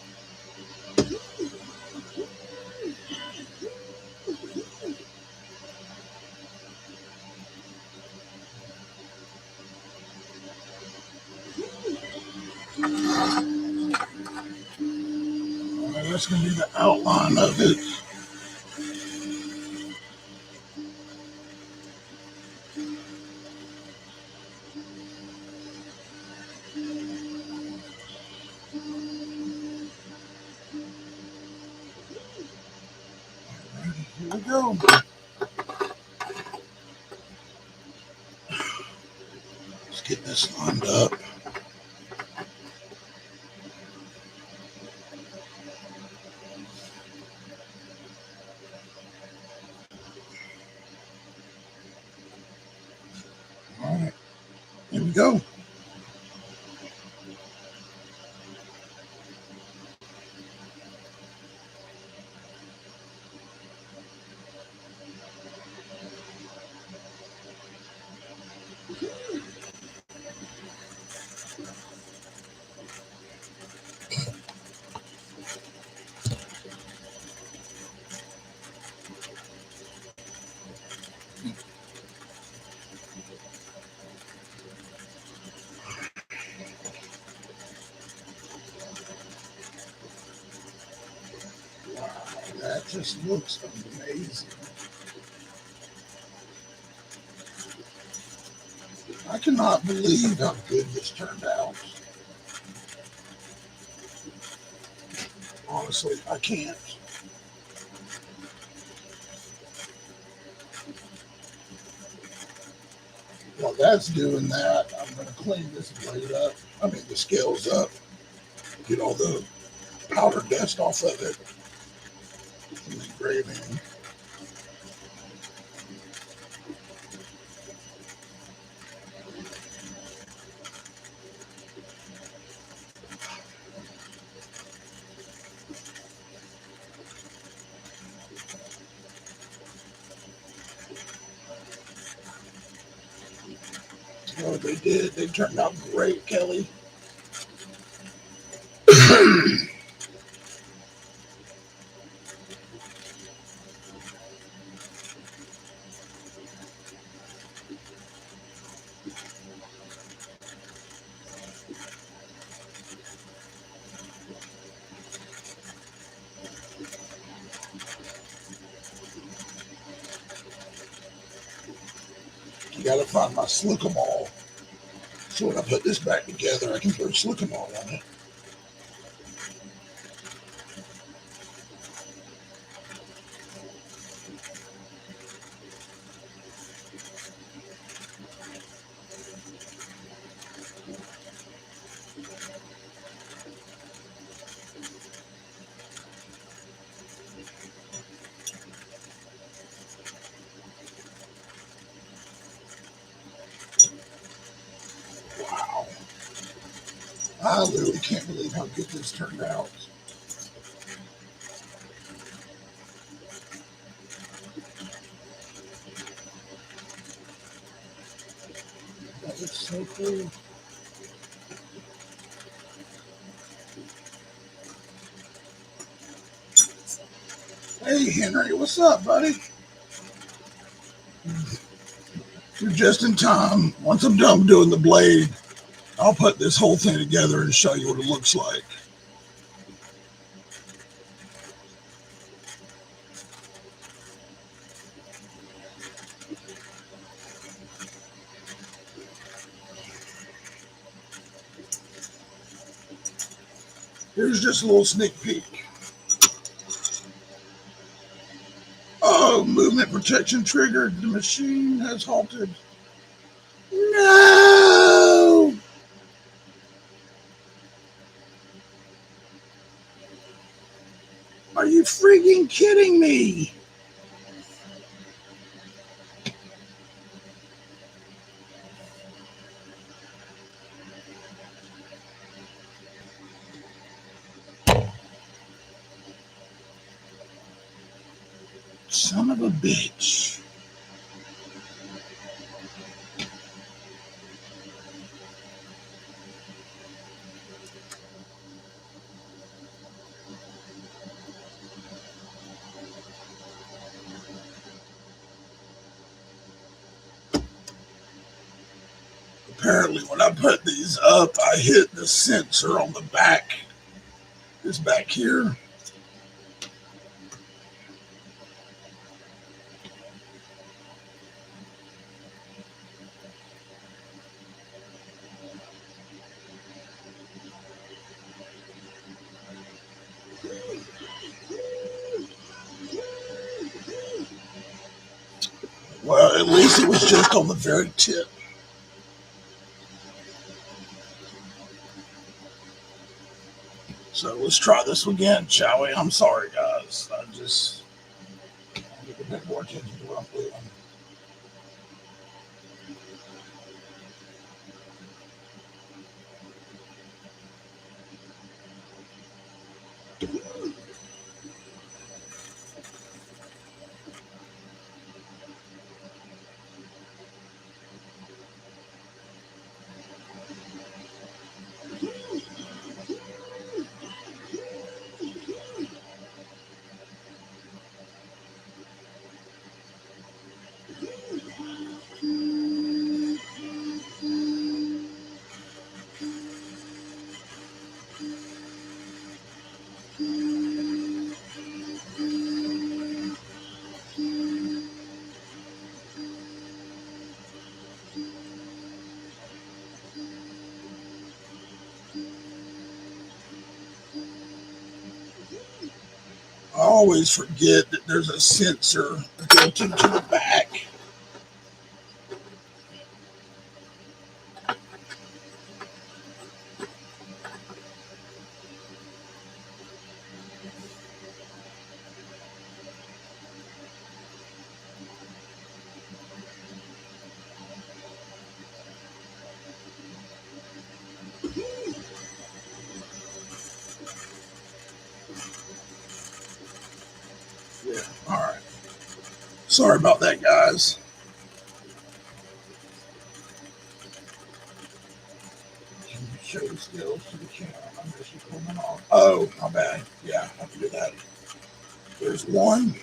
All right, that's going to be the outline of it. All right, here we go. Let's get this lined up. All right, here we go. Wow, that just looks amazing. I cannot believe how good this turned out. Honestly, I can't. While that's doing that, I'm going to clean this blade up. I mean, the scales up. Get all the powder dust off of it from the engraving. Oh, they did. They turned out great, Kelly. You gotta find my slickamall. So when I put this back together, I can put slickamall on it. Wow. I literally can't believe how good this turned out. That looks so cool. Hey, Henry, what's up, buddy? You're just in time. Once I'm done doing the blade, I'll put this whole thing together and show you what it looks like. Here's just a little sneak peek. Oh, movement protection triggered. The machine has halted. No! Are you freaking kidding me? Son of a bitch. Apparently, when I put these up, I hit the sensor on the back. This back here. Well, at least it was just on the very tip. So let's try this again, shall we? I'm sorry, guys. I just need a bit more attention to what I'm doing. I always forget that there's a sensor built into the back. Sorry about that, guys. Can you show the skills to the camera? I'm just pulling off. Oh, my bad. Yeah, I have to do that. There's one.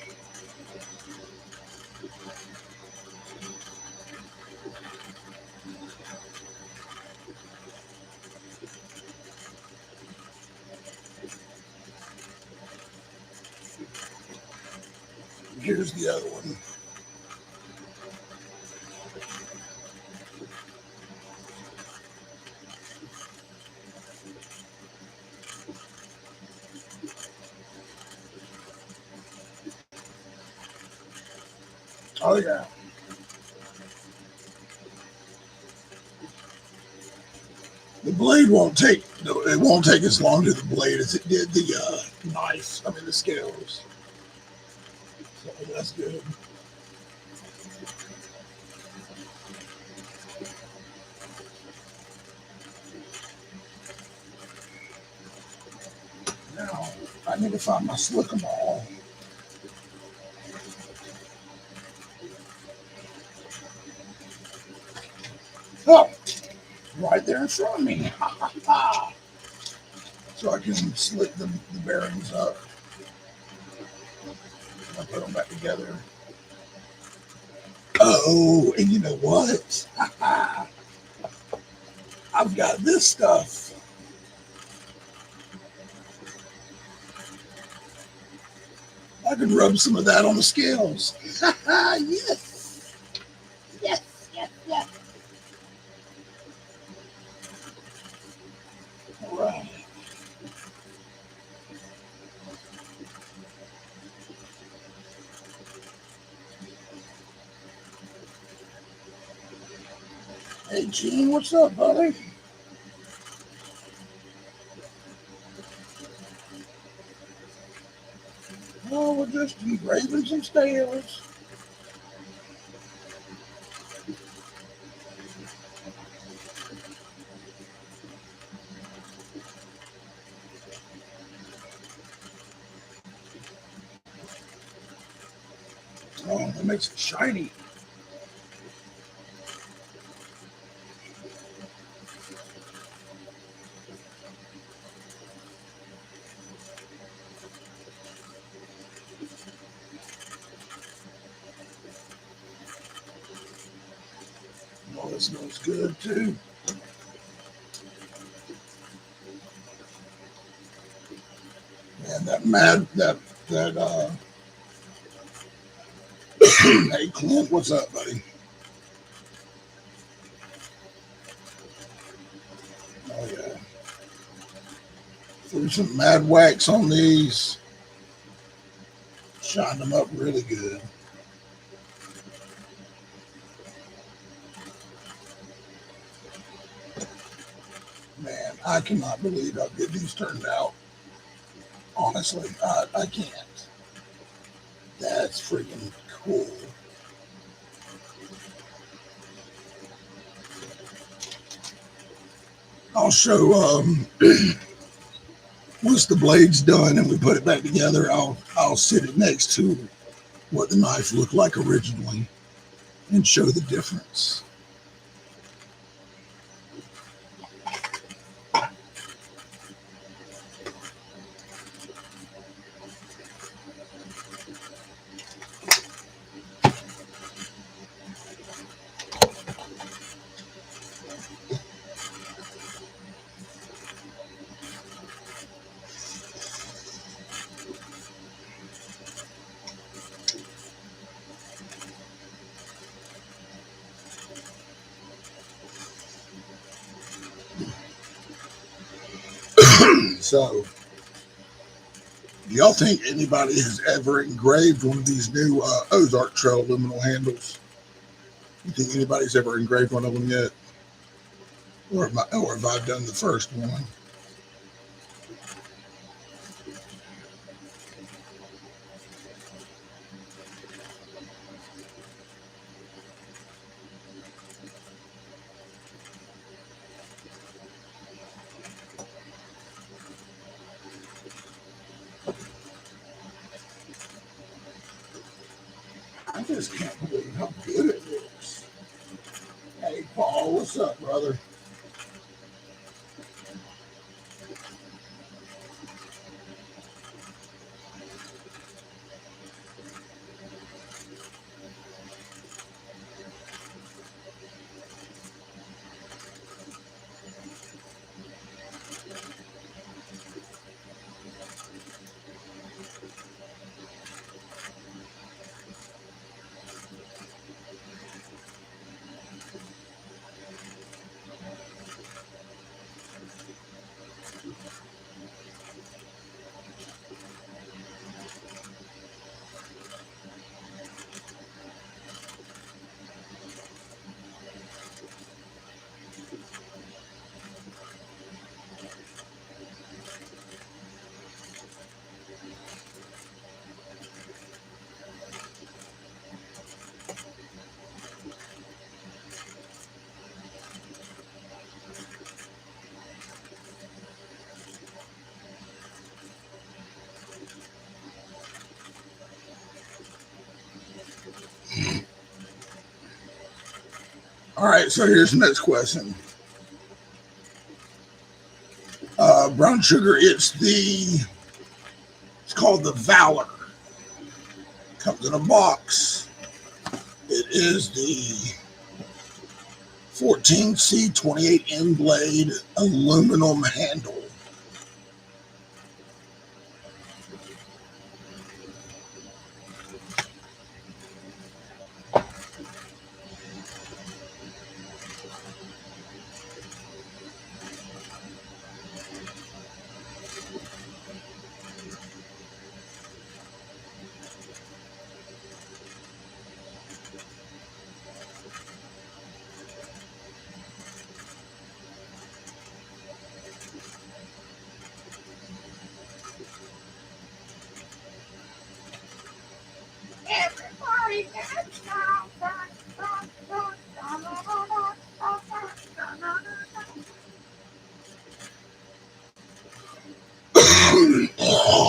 Here's the other one. Oh yeah. The blade won't take. It won't take as long to the blade as it did the knife. I mean the scales. So that's good. Now I need to find my slicker ball. Oh, right there in front of me. So I can slick the bearings up. I'll put them back together. Oh, and you know what? I've got this stuff. I can rub some of that on the scales. Yes. Yes, yes, yes. All right. Hey, Gene, what's up, buddy? Oh, we're just engraving some stairs. Oh, that makes it shiny. Oh, this smells good too. Man, hey Clint, what's up, buddy? Oh yeah. Threw some mad wax on these. Shined them up really good. Man, I cannot believe how good these turned out. Honestly, I can't. That's freaking cool. I'll show once the blade's done and we put it back together, I'll sit it next to what the knife looked like originally and show the difference. So, do y'all think anybody has ever engraved one of these new Ozark Trail aluminum handles? You think anybody's ever engraved one of them yet? Or have I done the first one? just can't believe how good it looks. Hey, Paul, what's up, brother? All right, so here's the next question. Brown sugar, it's called the Valor. Comes in a box. It is the 14C28 end blade aluminum handle.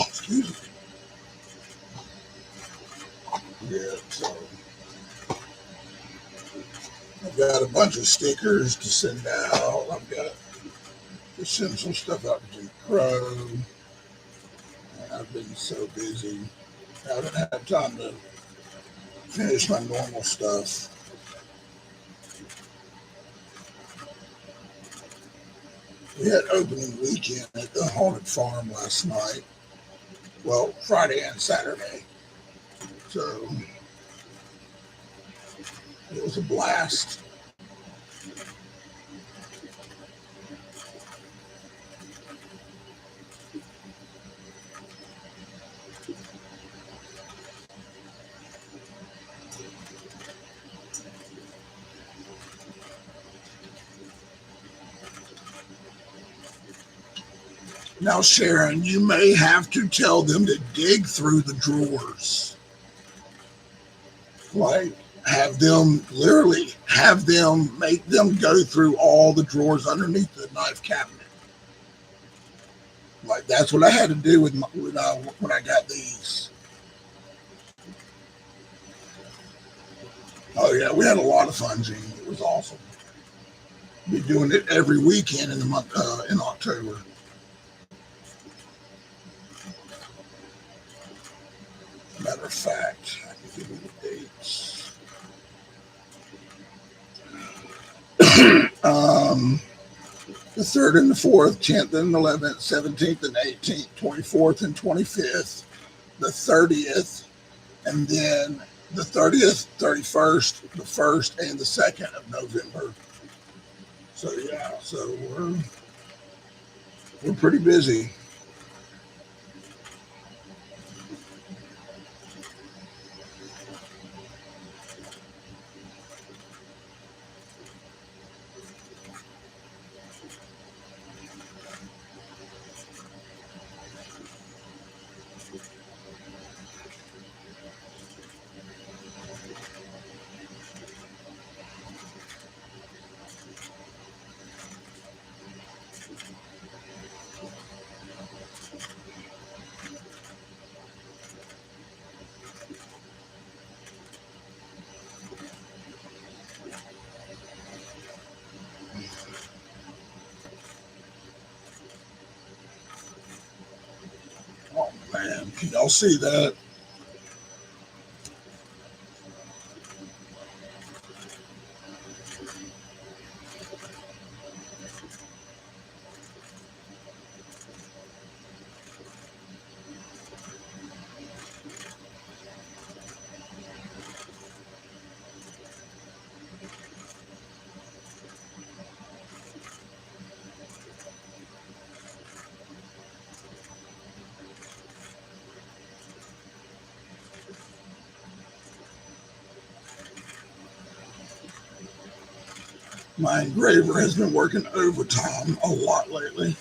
Excuse me. Yeah, so I've got a bunch of stickers to send out. I've got to send some stuff out to Crow. And I've been so busy. I haven't had time to finish my normal stuff. We had opening weekend at the Haunted Farm last night. Well, Friday and Saturday. So it was a blast. Now, Sharon, you may have to tell them to dig through the drawers. Like, make them go through all the drawers underneath the knife cabinet. Like, that's what I had to do when I got these. Oh, yeah, we had a lot of fun, Gene. It was awesome. Be doing it every weekend in the month in October. Matter of fact, I can give you the dates. The 3rd and the 4th, 10th and 11th, 17th and 18th, 24th and 25th, the 30th, and then the 30th, 31st, the 1st, and the 2nd of November. So yeah, so we're pretty busy. man, can y'all see that? My engraver has been working overtime a lot lately.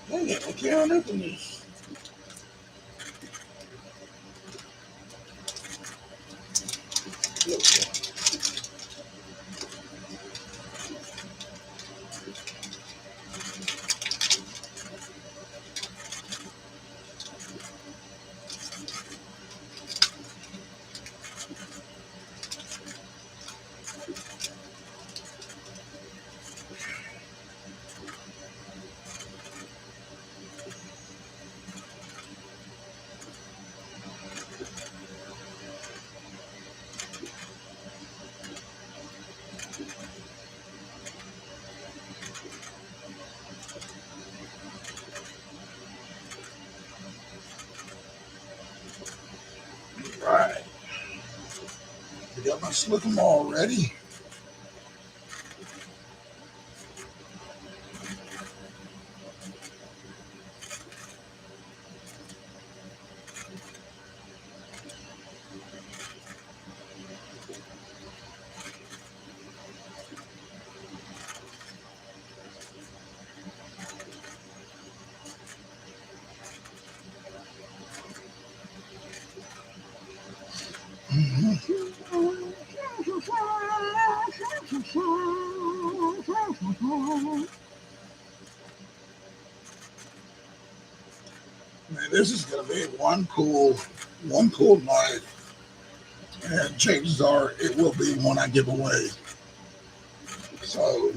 Dang it, I can't open this. There we go. Right. I got my slick'em all ready. Man, this is gonna be one cool night, and chances are it will be one I give away. So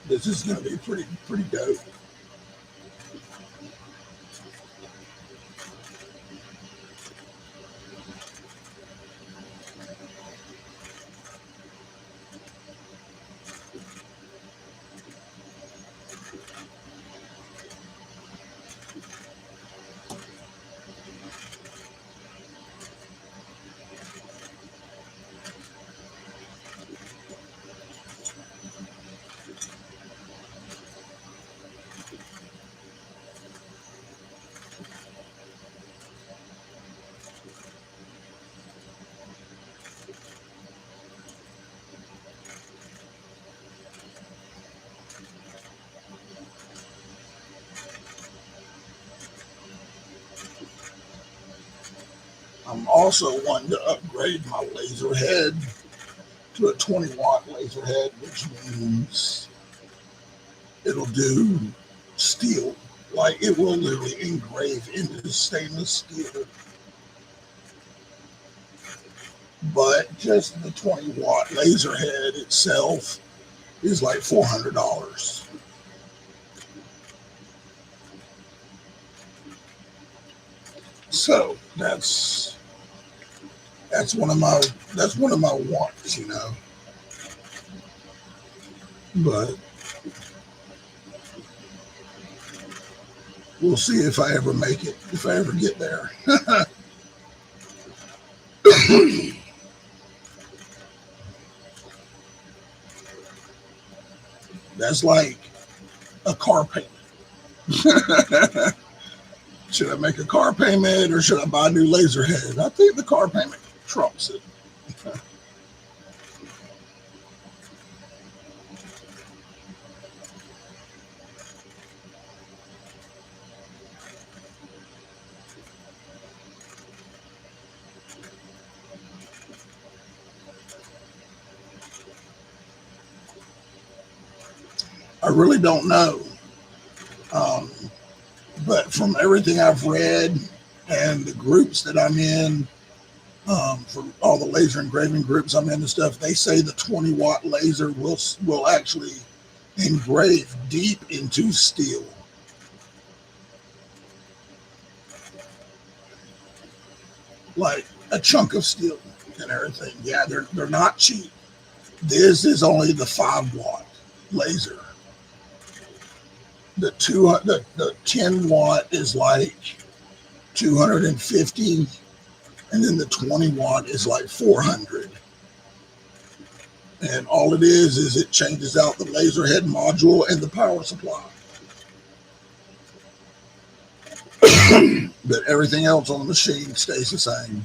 this is gonna be pretty dope. I'm also wanting to upgrade my laser head to a 20-watt laser head, which means it'll do steel. Like it will literally engrave into stainless steel. But just the 20-watt laser head itself is like $400. So that's one of my that's one of my wants, you know. But we'll see if I ever make it, if I ever get there. That's like a car payment. Should I make a car payment or should I buy a new laser head? I think the car payment trumps it. I really don't know. Um, but from everything I've read and the groups that I'm in, from all the laser engraving groups I'm in and stuff, they say the 20-watt laser will actually engrave deep into steel, like a chunk of steel and everything. Yeah, they're not cheap. This is only the 5-watt laser. The 10-watt is like 250, and then the 20-watt is like 400. And all it is it changes out the laser head module and the power supply. But everything else on the machine stays the same.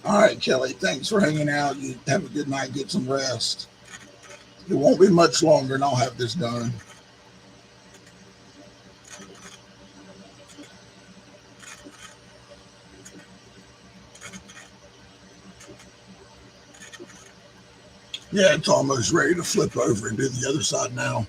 All right, Kelly, thanks for hanging out. You have a good night. Get some rest. It won't be much longer, and I'll have this done. Yeah, it's almost ready to flip over and do the other side now.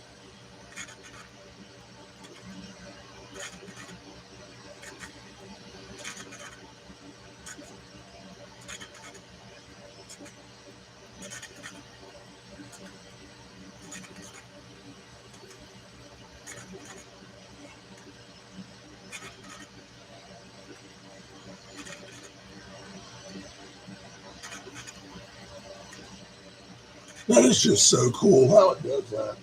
That is just so cool how it does that.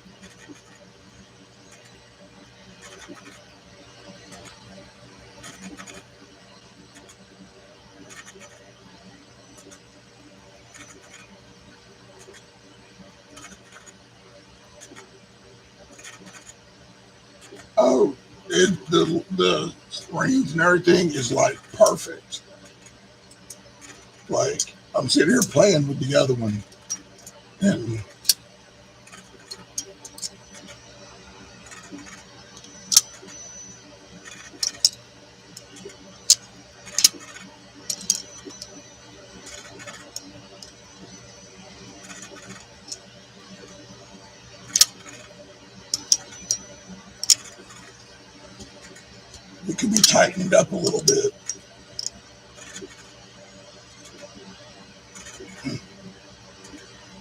Oh, the springs and everything is like perfect. Like I'm sitting here playing with the other one, and it could be tightened up a little bit.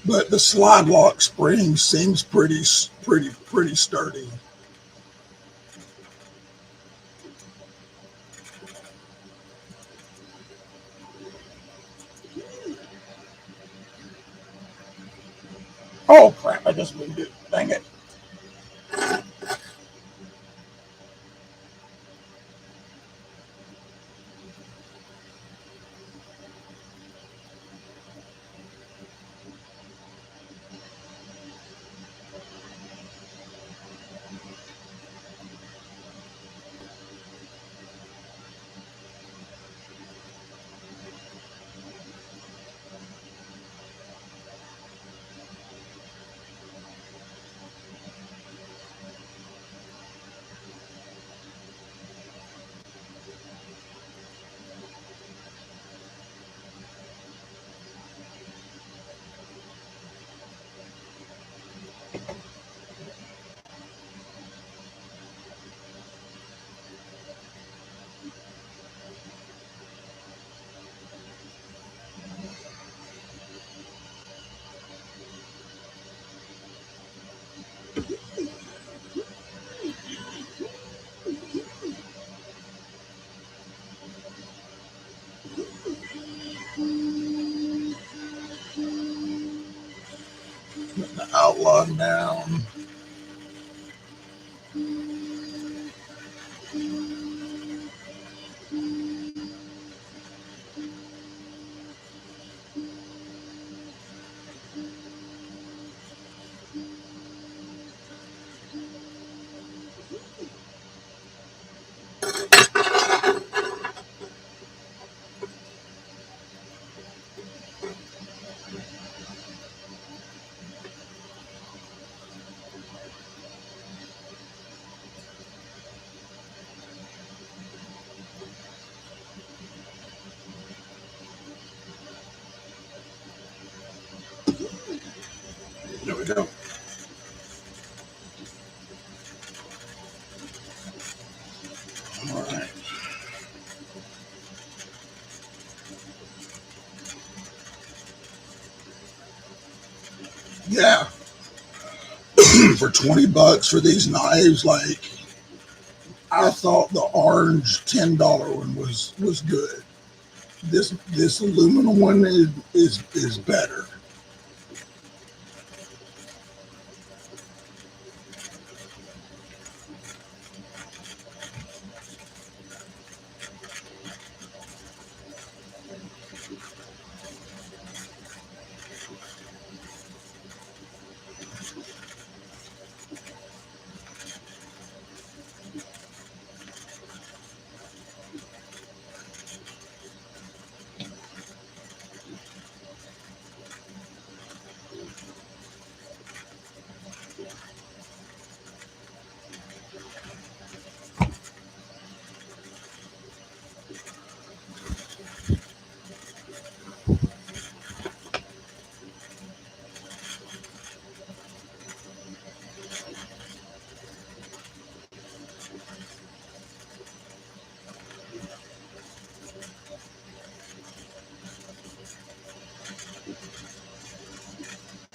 But the slide lock spring seems pretty sturdy. Oh crap! I just moved it. Dang it! run down. There we go. All right. Yeah. For 20 bucks for these knives, like I thought the orange $10 one was good. This aluminum one is better.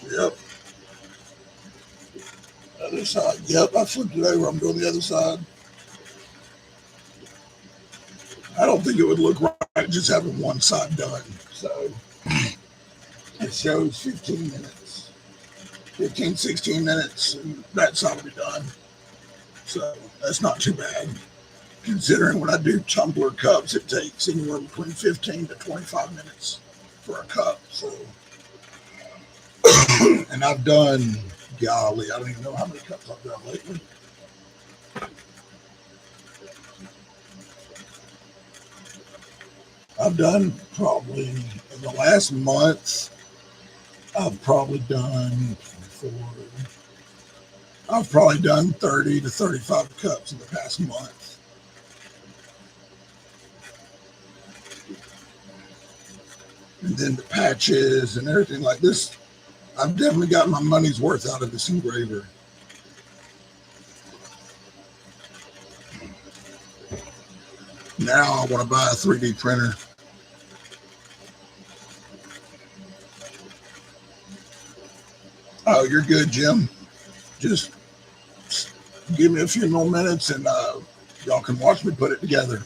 Yep. Other side. Yep, I flipped it over. I'm doing the other side. I don't think it would look right just having one side done. So it shows 15 minutes. 15, 16 minutes, and that side will be done. So that's not too bad. Considering when I do tumbler cups, it takes anywhere between 15 to 25 minutes for a cup. So, and I've done, golly, I don't even know how many cups I've done lately. I've done probably in the last month, I've probably done 30 to 35 cups in the past month. And then the patches and everything like this, I've definitely got my money's worth out of this engraver. Now I want to buy a 3D printer. Oh, you're good, Jim. Just give me a few more minutes and y'all can watch me put it together.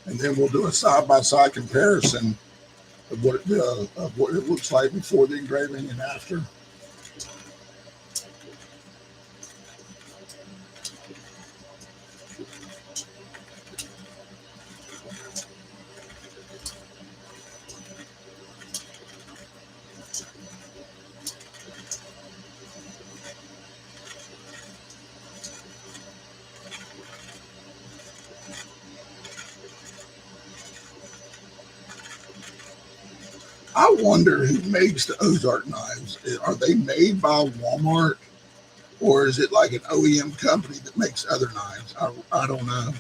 And then we'll do a side-by-side comparison of what it looks like before the engraving and after. I wonder who makes the Ozark knives. Are they made by Walmart, or is it like an OEM company that makes other knives? I don't know.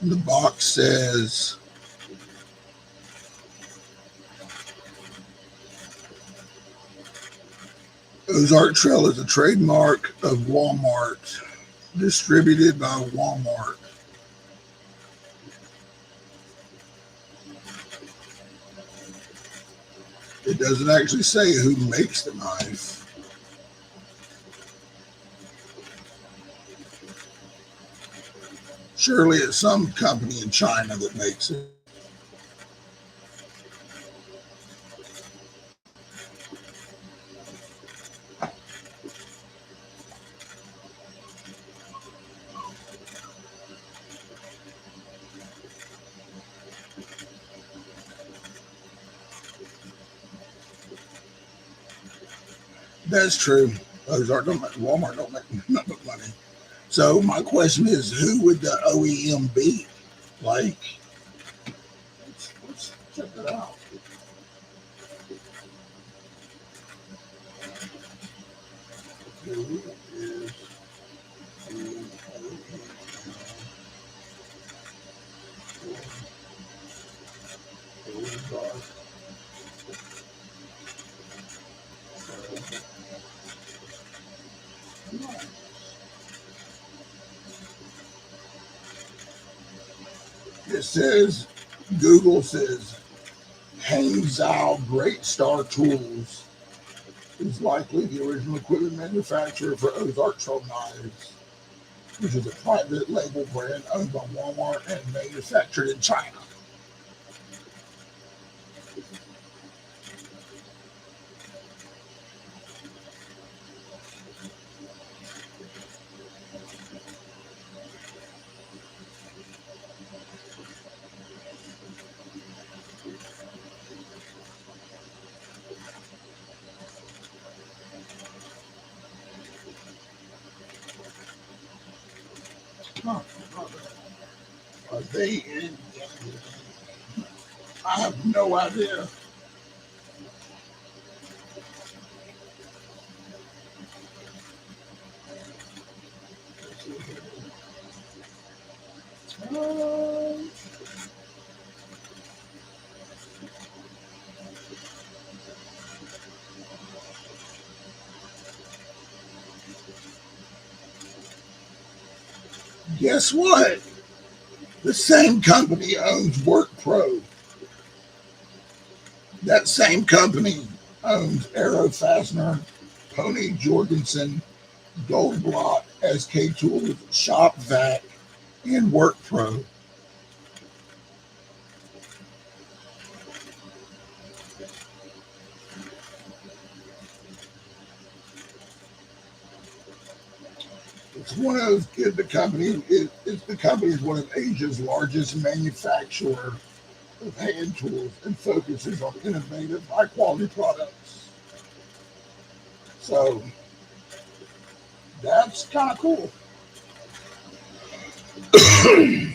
The box says Ozark Trail is a trademark of Walmart, distributed by Walmart. It doesn't actually say who makes the knife. Surely it's some company in China that makes it. That's true. Ozark don't make, Walmart don't make not much money. So my question is, who would the OEM be? Like, let's check it out. Who is the OEM for Ozark? It says, Google says, Hangzhou Great Star Tools is likely the original equipment manufacturer for Ozark Troll Knives, which is a private label brand owned by Walmart and manufactured in China. Huh. Are they in? I have no idea. Guess what? The same company owns Work Pro. That same company owns Aero Fastener, Pony Jorgensen, Goldblock, SK Tools, Shop Vac, and Work Pro. It's one of the company. It's the company is one of Asia's largest manufacturer of hand tools and focuses on innovative, high quality products. So that's kind of cool. I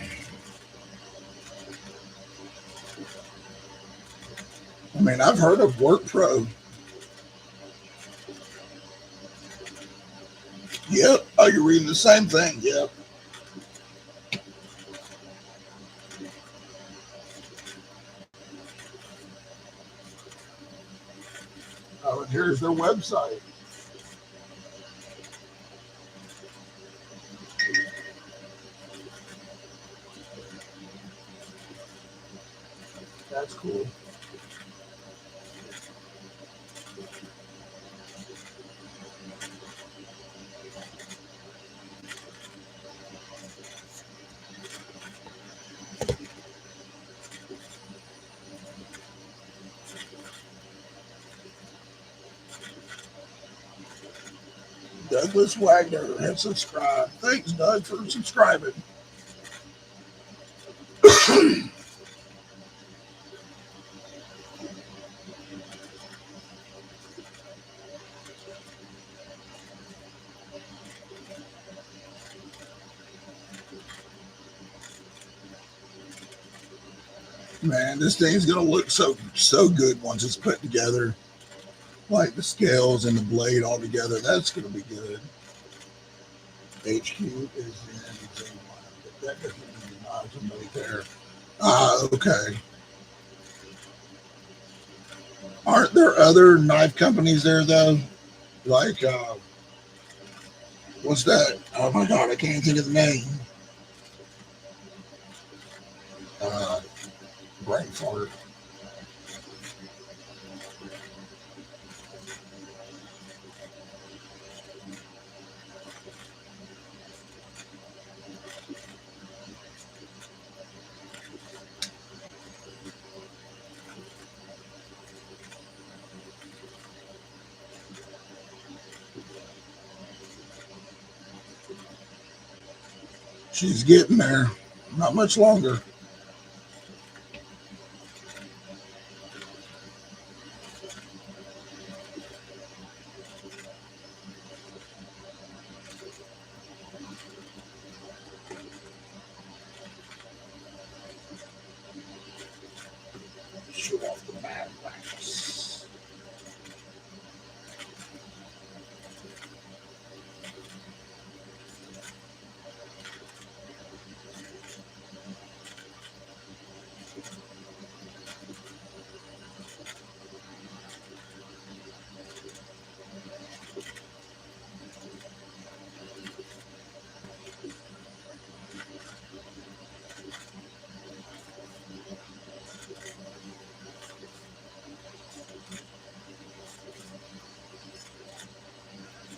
mean, I've heard of Work Pro. Yep. Oh, you're reading the same thing. Yep. Oh, and here's their website. That's cool. Douglas Wagner has subscribed. Thanks, Doug, for subscribing. Man, this thing's gonna look so good once it's put together. Like the scales and the blade all together. That's gonna be good. HQ is in that doesn't mean not right there. Okay. Aren't there other knife companies there though? Like what's that? Oh my god, I can't think of the name. Uh brain fart. She's getting there. Not much longer.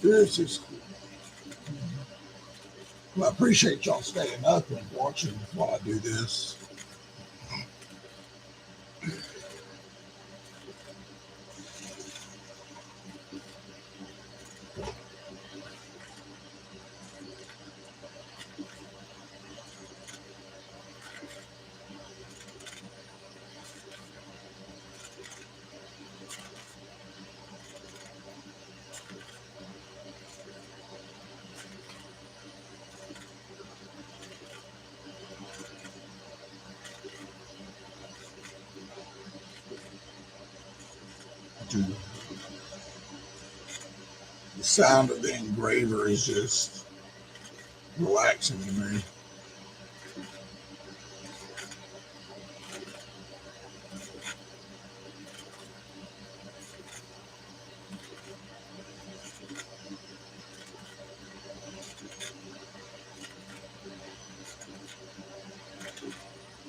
This is cool. Well, I appreciate y'all staying up and watching while I do this. The sound of the engraver is just relaxing to me.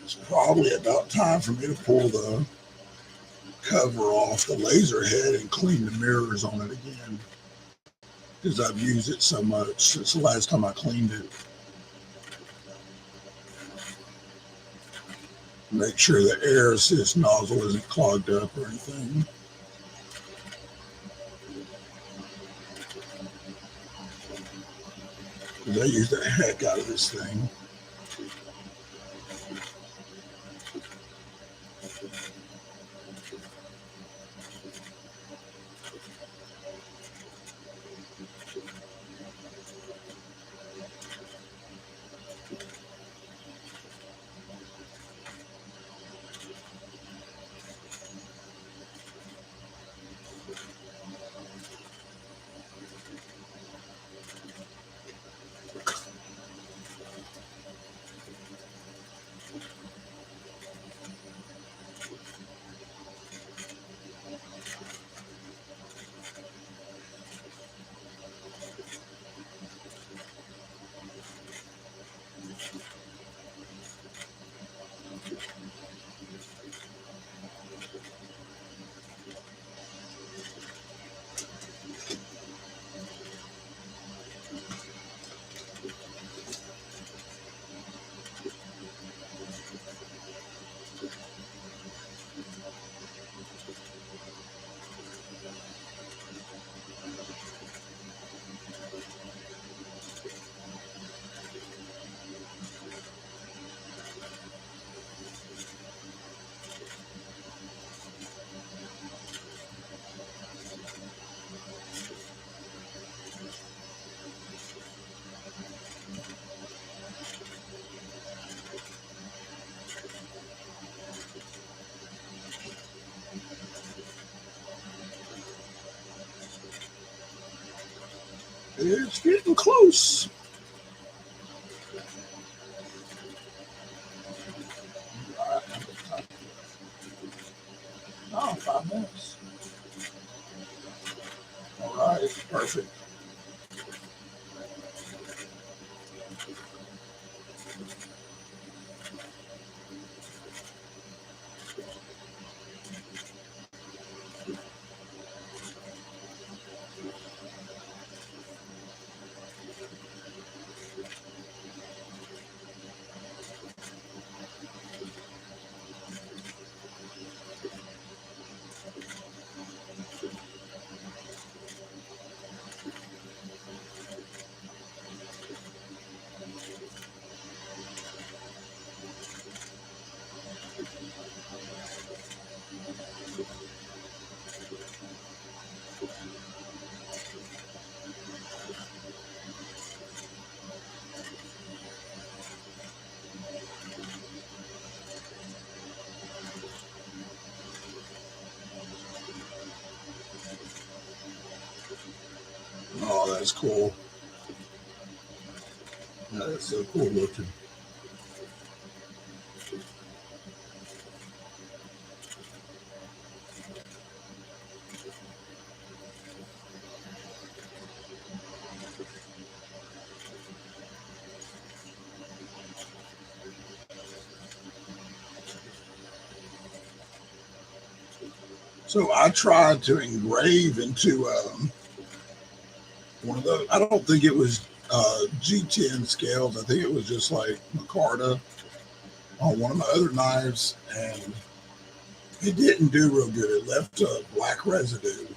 It's probably about time for me to pull the cover off the laser head and clean the mirrors on it again, because I've used it so much since the last time I cleaned it. Make sure the air assist nozzle isn't clogged up or anything. Because I use the heck out of this thing. It's getting close. Oh, 5 minutes. All right, perfect. Oh, that's cool. That's so cool looking. So I tried to engrave into I don't think it was G10 scales. I think it was just like micarta on one of my other knives, and it didn't do real good. It left a black residue,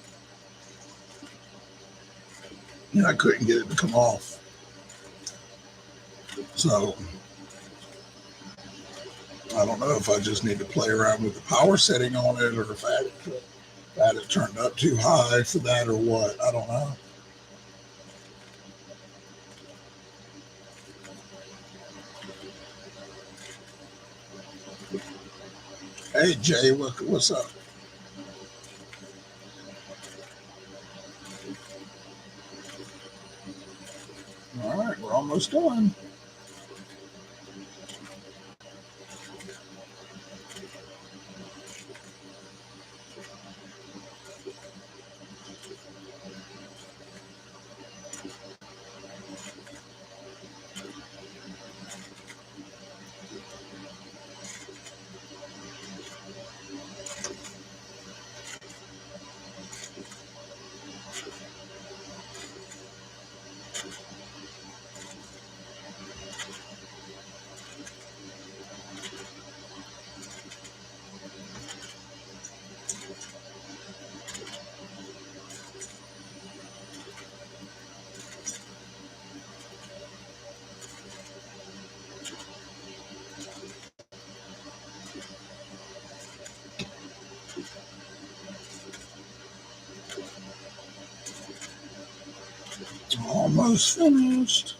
and I couldn't get it to come off. So I don't know if I just need to play around with the power setting on it, or if I had it turned up too high for that, or what. I don't know. Hey Jay, what's up? All right, we're almost done. Almost finished.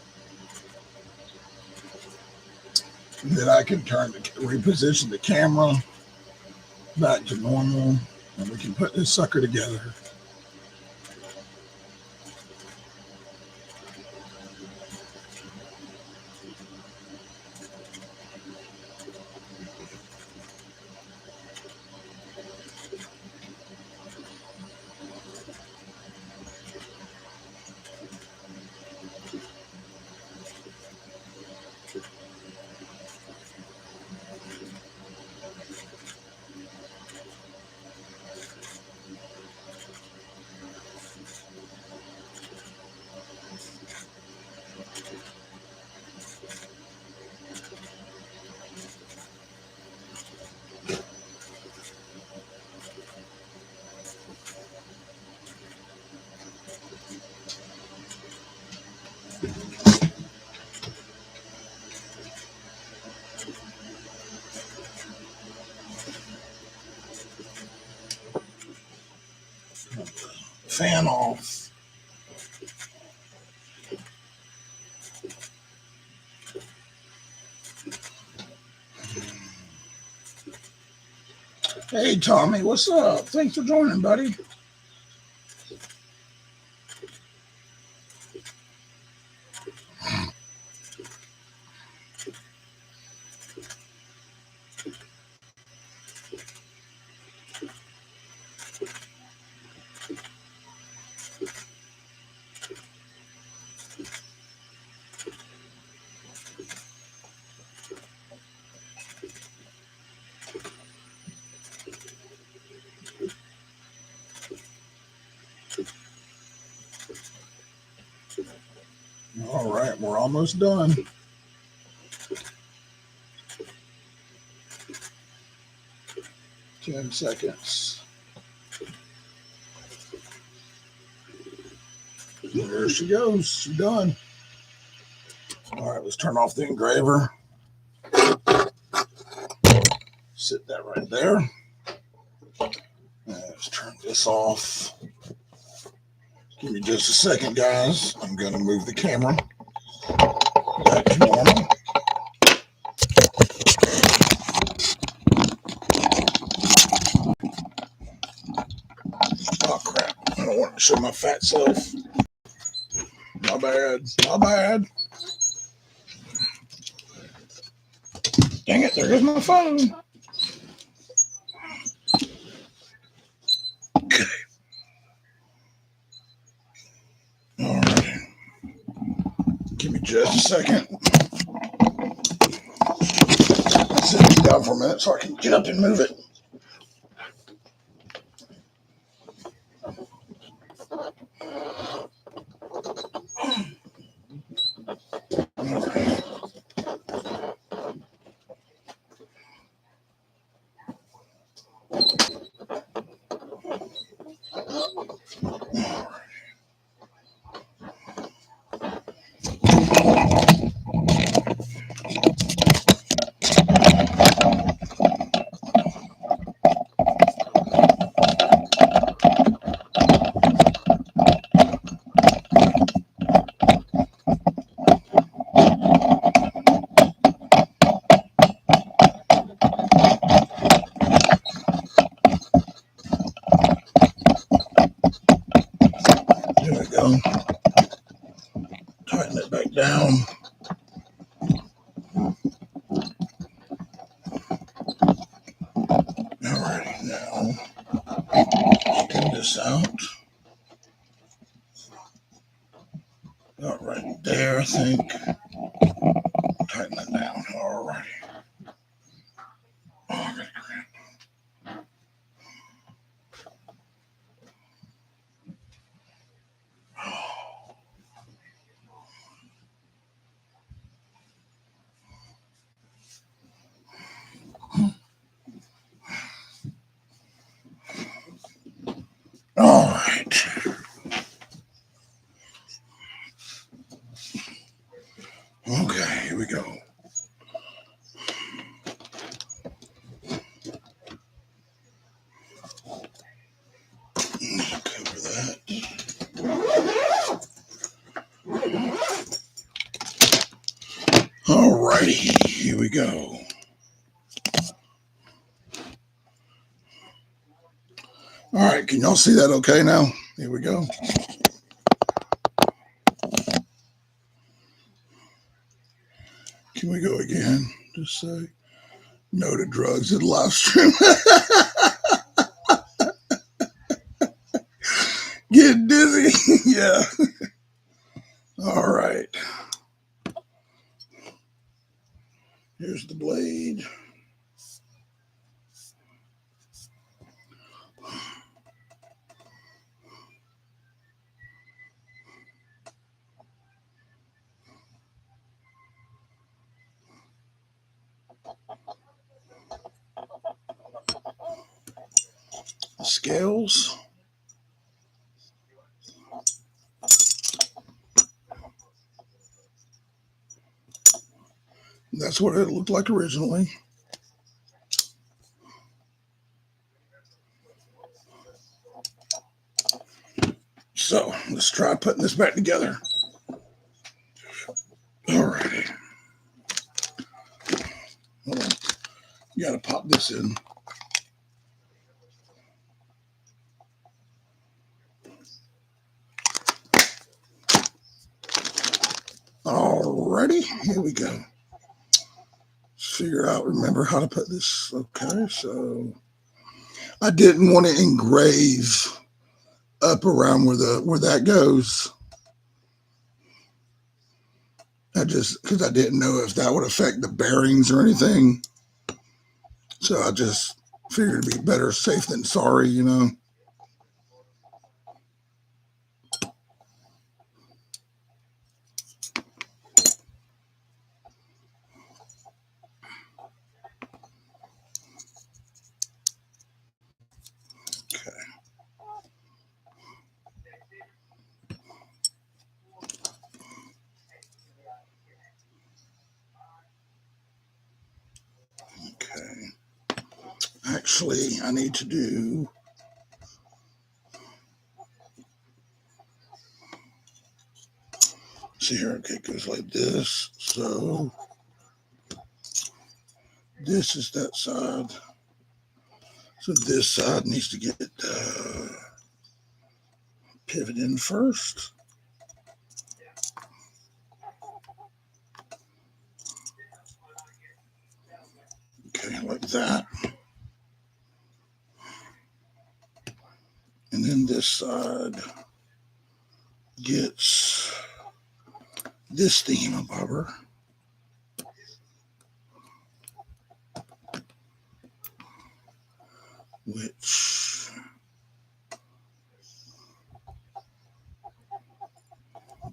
And then I can reposition the camera back to normal, and we can put this sucker together. Fan off. Hey Tommy, what's up? Thanks for joining, buddy. All right, we're almost done. Ten seconds. There she goes. She's done. All right, let's turn off the engraver. Sit that right there. And let's turn this off. Give me just a second, guys. I'm going to move the camera back to normal. Oh, crap. I don't want to show my fat self. My bad. My bad. Dang it, there goes my phone. Okay. All right. Give me just a second. Sit this down for a minute so I can get up and move it. it down. Alrighty, now pull this out. About right there, I think. Tighten that down. Alrighty. Alrighty. All right. Okay, here we go. Cover that. All righty, here we go. All right, can y'all see that okay now? Here we go. Can we go again? Just say no to drugs in live stream. Get dizzy. Yeah. All right. Here's the blade. The scales. That's what it looked like originally. So let's try putting this back together. All righty. Hold on. You got to pop this in. Alrighty, here we go. Figure out, remember how to put this. Okay, so I didn't want to engrave up around where that goes. I just, because I didn't know if that would affect the bearings or anything. So I just figured it'd be better safe than sorry, you know. Okay. Actually, I need to do. See here, okay, it goes like this. So this is that side. So this side needs to get pivot in first. Okay, like that. And then this side gets this thingamabobber, which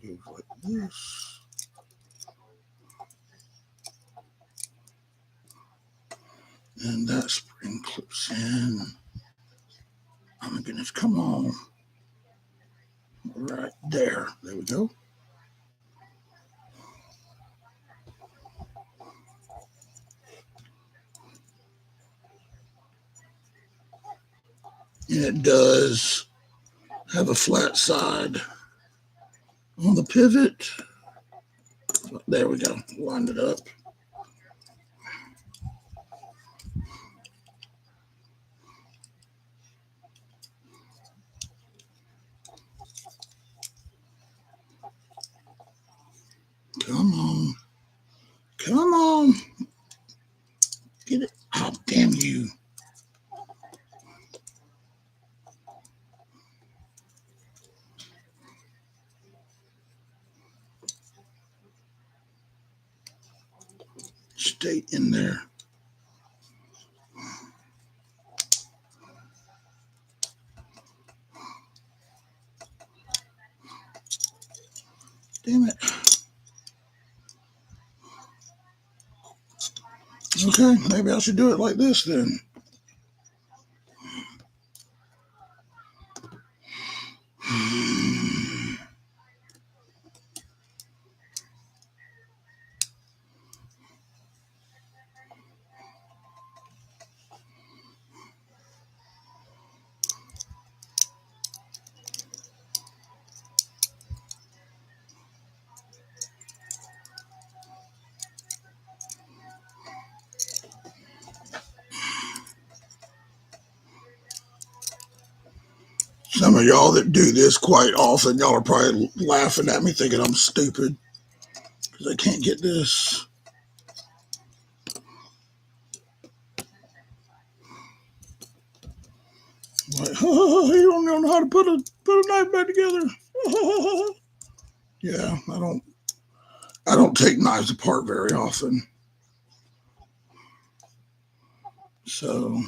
goes like this. And that spring clips in. Oh my goodness, come on. Right there. There we go. And it does have a flat side on the pivot. There we go. Lined it up. Come on. Come on. Get it. Oh, damn you. Stay in there. Damn it. Okay, maybe I should do it like this then. Some of y'all that do this quite often, y'all are probably laughing at me thinking I'm stupid because I can't get this. Like, oh, you don't know how to put a knife back together. Yeah, I don't take knives apart very often. So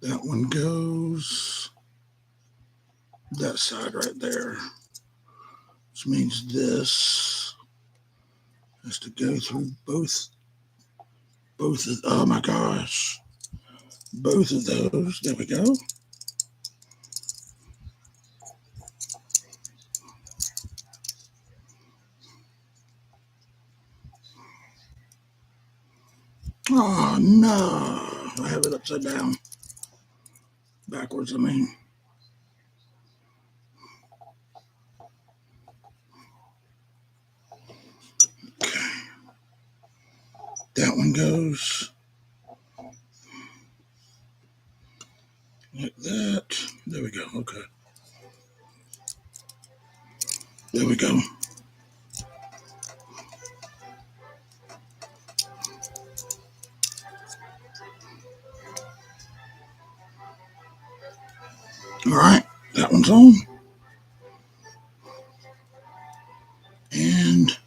that one goes that side right there, which means this has to go through both of, oh my gosh, both of those. There we go. Oh no, I have it upside down. Backwards, I mean. Okay. That one goes like that. There we go. Okay. There we go. All right. That one's on. And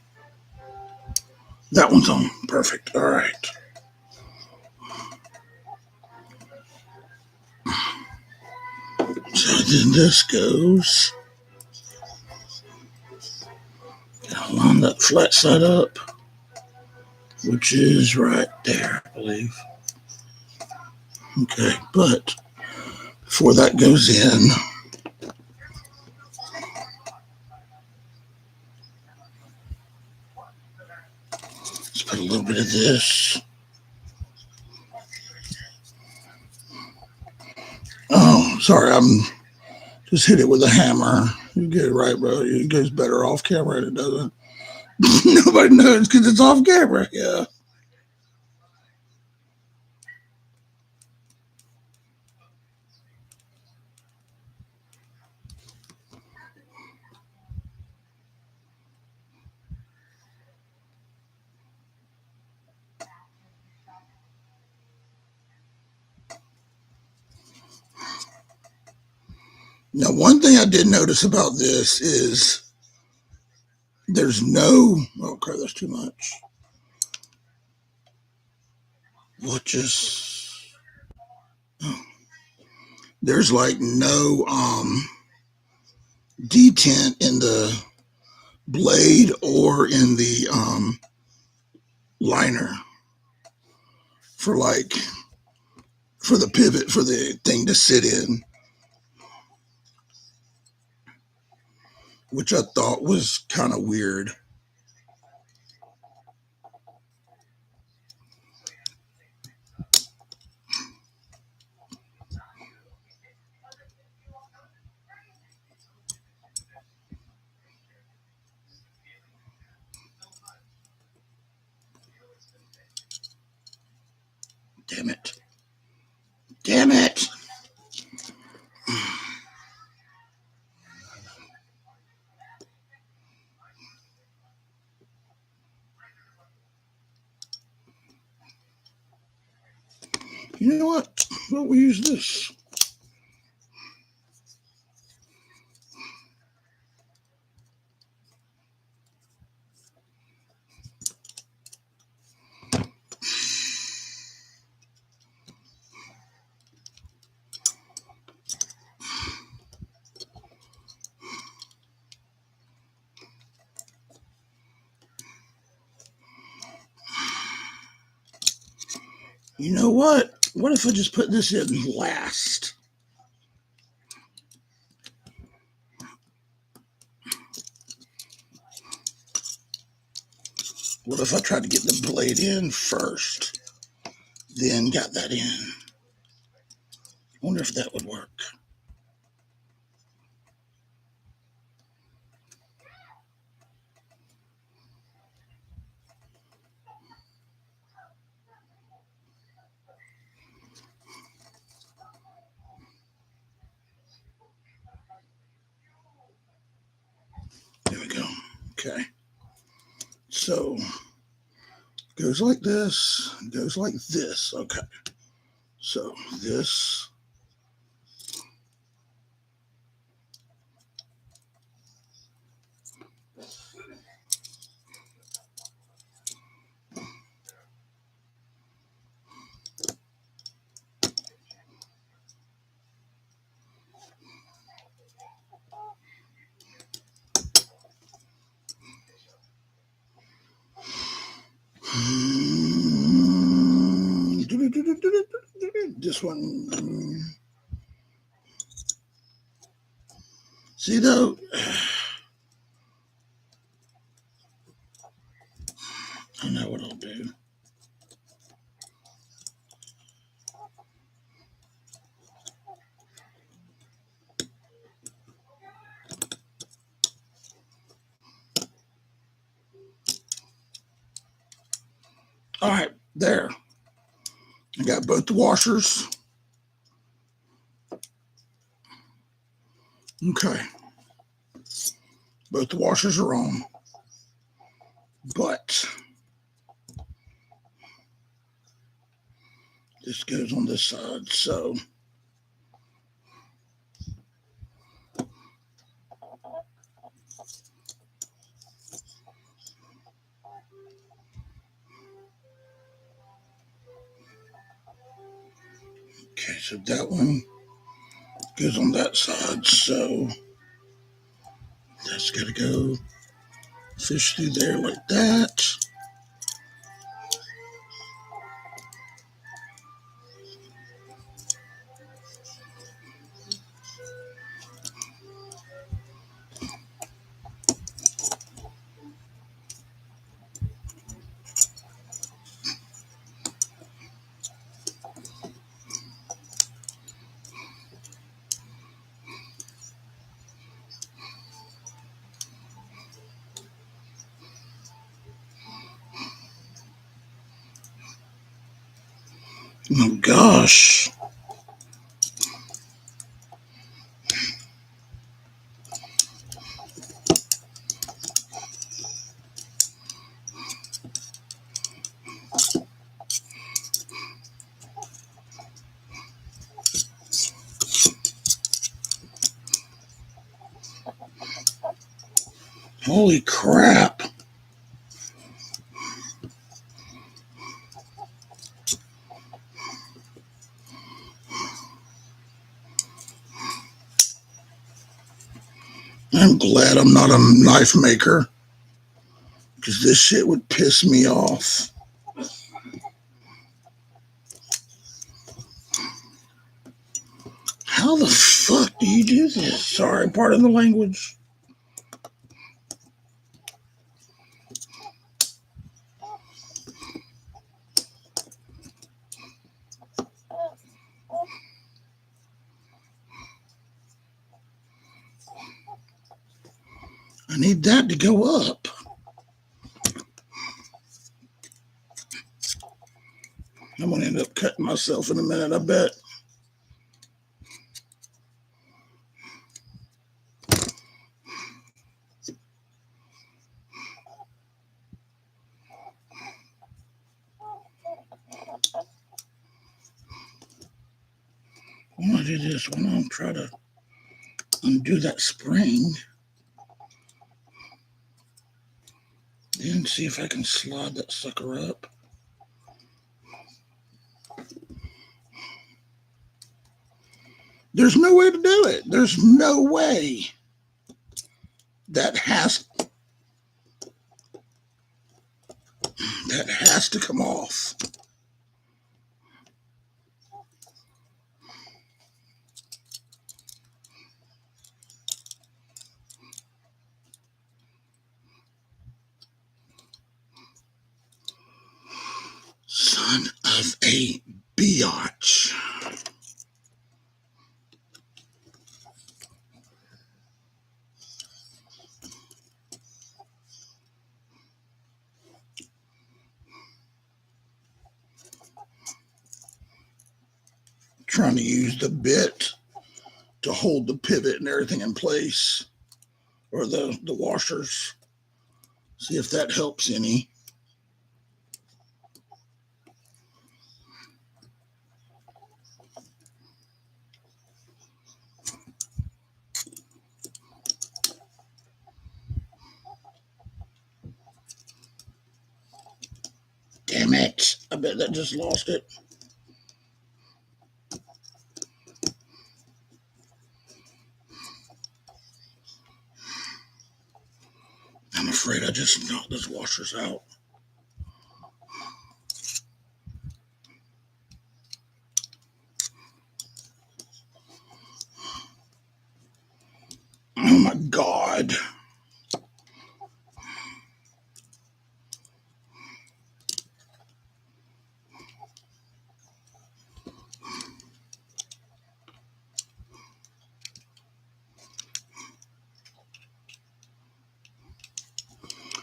that one's on. Perfect. All right. So then this goes. Line that flat side up, which is right there, I believe. Okay, but before that goes in, let's put a little bit of this. Oh, sorry, I'm just hit it with a hammer. You get it right, bro. It goes better off camera than it doesn't. Nobody knows because it's off camera. Yeah. Now, one thing I did notice about this is there's no, oh crap, that's too much. What just, oh, there's like no detent in the blade or in the liner for the pivot for the thing to sit in, which I thought was kind of weird. Damn it. Damn it. You know what? We'll use this. You know what? What if I just put this in last? What if I tried to get the blade in first, then got that in? I wonder if that would work. There we go. Okay. So goes like this, goes like this. Okay. So this. This one. See though, I know what I'll do. All right, there. I got both the washers. Okay. Both the washers are on. But this goes on this side, so okay, so that one goes on that side, so that's gotta go fish through there like that. Oh gosh. Holy crap. I'm glad I'm not a knife maker, because this shit would piss me off. How the fuck do you do this? Sorry, pardon the language. I need that to go up. I'm gonna end up cutting myself in a minute, I bet. Why don't I do this? Why don't I try to undo that spring? Then see if I can slide that sucker up. There's no way to do it. There's no way. That has to come off. Son of a biatch. Trying to use the bit to hold the pivot and everything in place, or the washers. See if that helps any. Damn it. I bet that just lost it. I'm afraid I just knocked those washers out. Oh my God.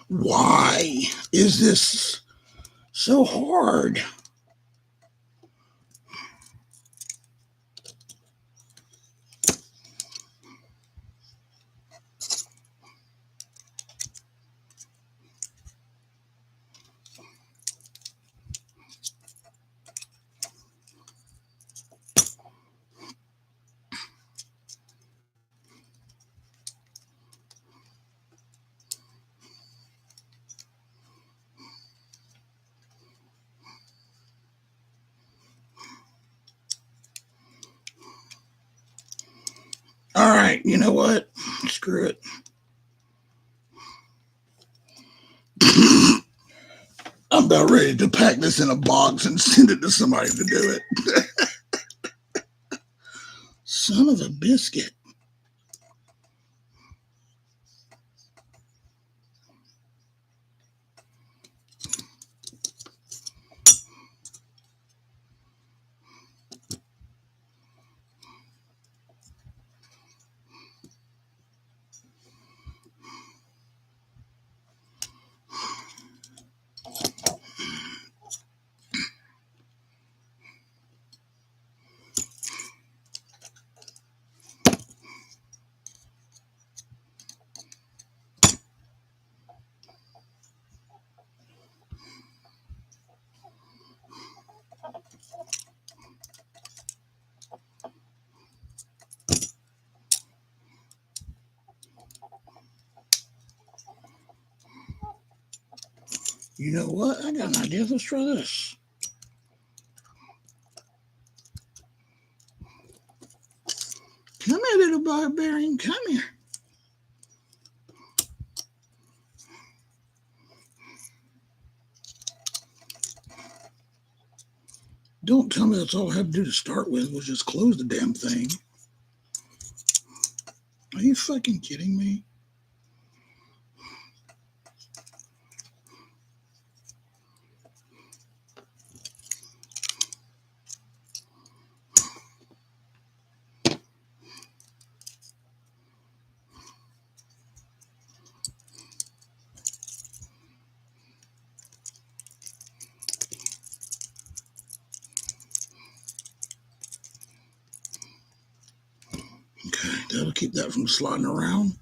Why is this so hard? All right, you know what? Screw it. I'm about ready to pack this in a box and send it to somebody to do it. Son of a biscuit. You know what? I got an idea. Let's try this. Come here, little barbarian. Come here. Don't tell me that's all I had to do to start with was just close the damn thing. Are you fucking kidding me? Okay, that'll keep that from sliding around.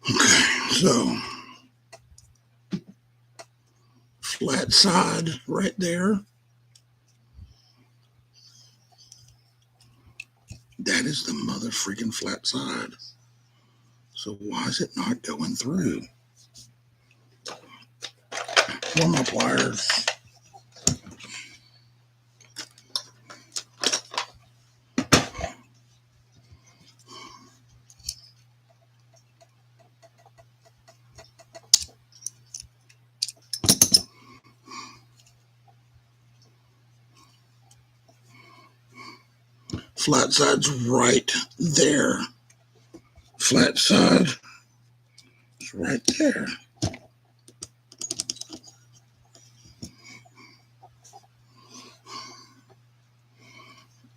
Okay, so flat side right there. That is the mother freaking flat side. So why is it not going through? Where are my pliers? Flat side's right there. Flat side is right there.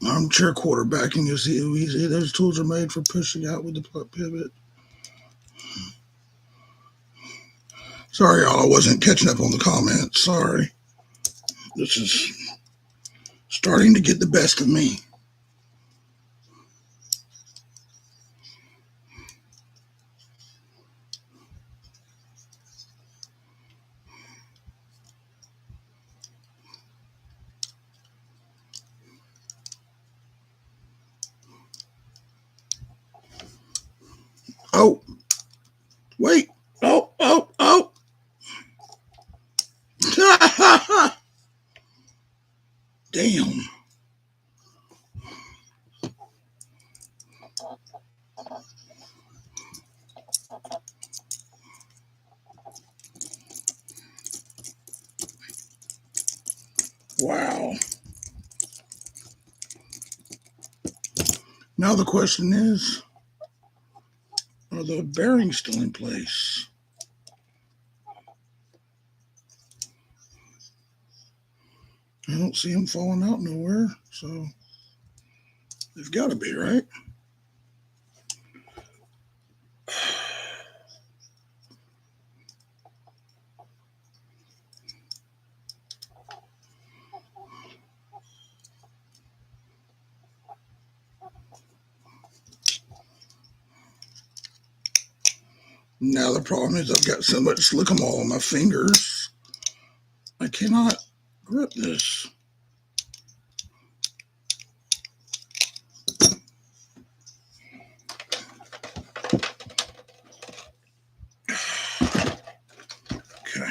Armchair quarterbacking, you see how easy those tools are made for pushing out with the pivot. Sorry, y'all, I wasn't catching up on the comments. Sorry. This is starting to get the best of me. Oh, wait. Oh. Damn. Wow. Now the question is, are the bearings still in place? I don't see them falling out nowhere, so they've got to be, right? Now the problem is I've got so much slick-em-all on my fingers, I cannot grip this. Okay.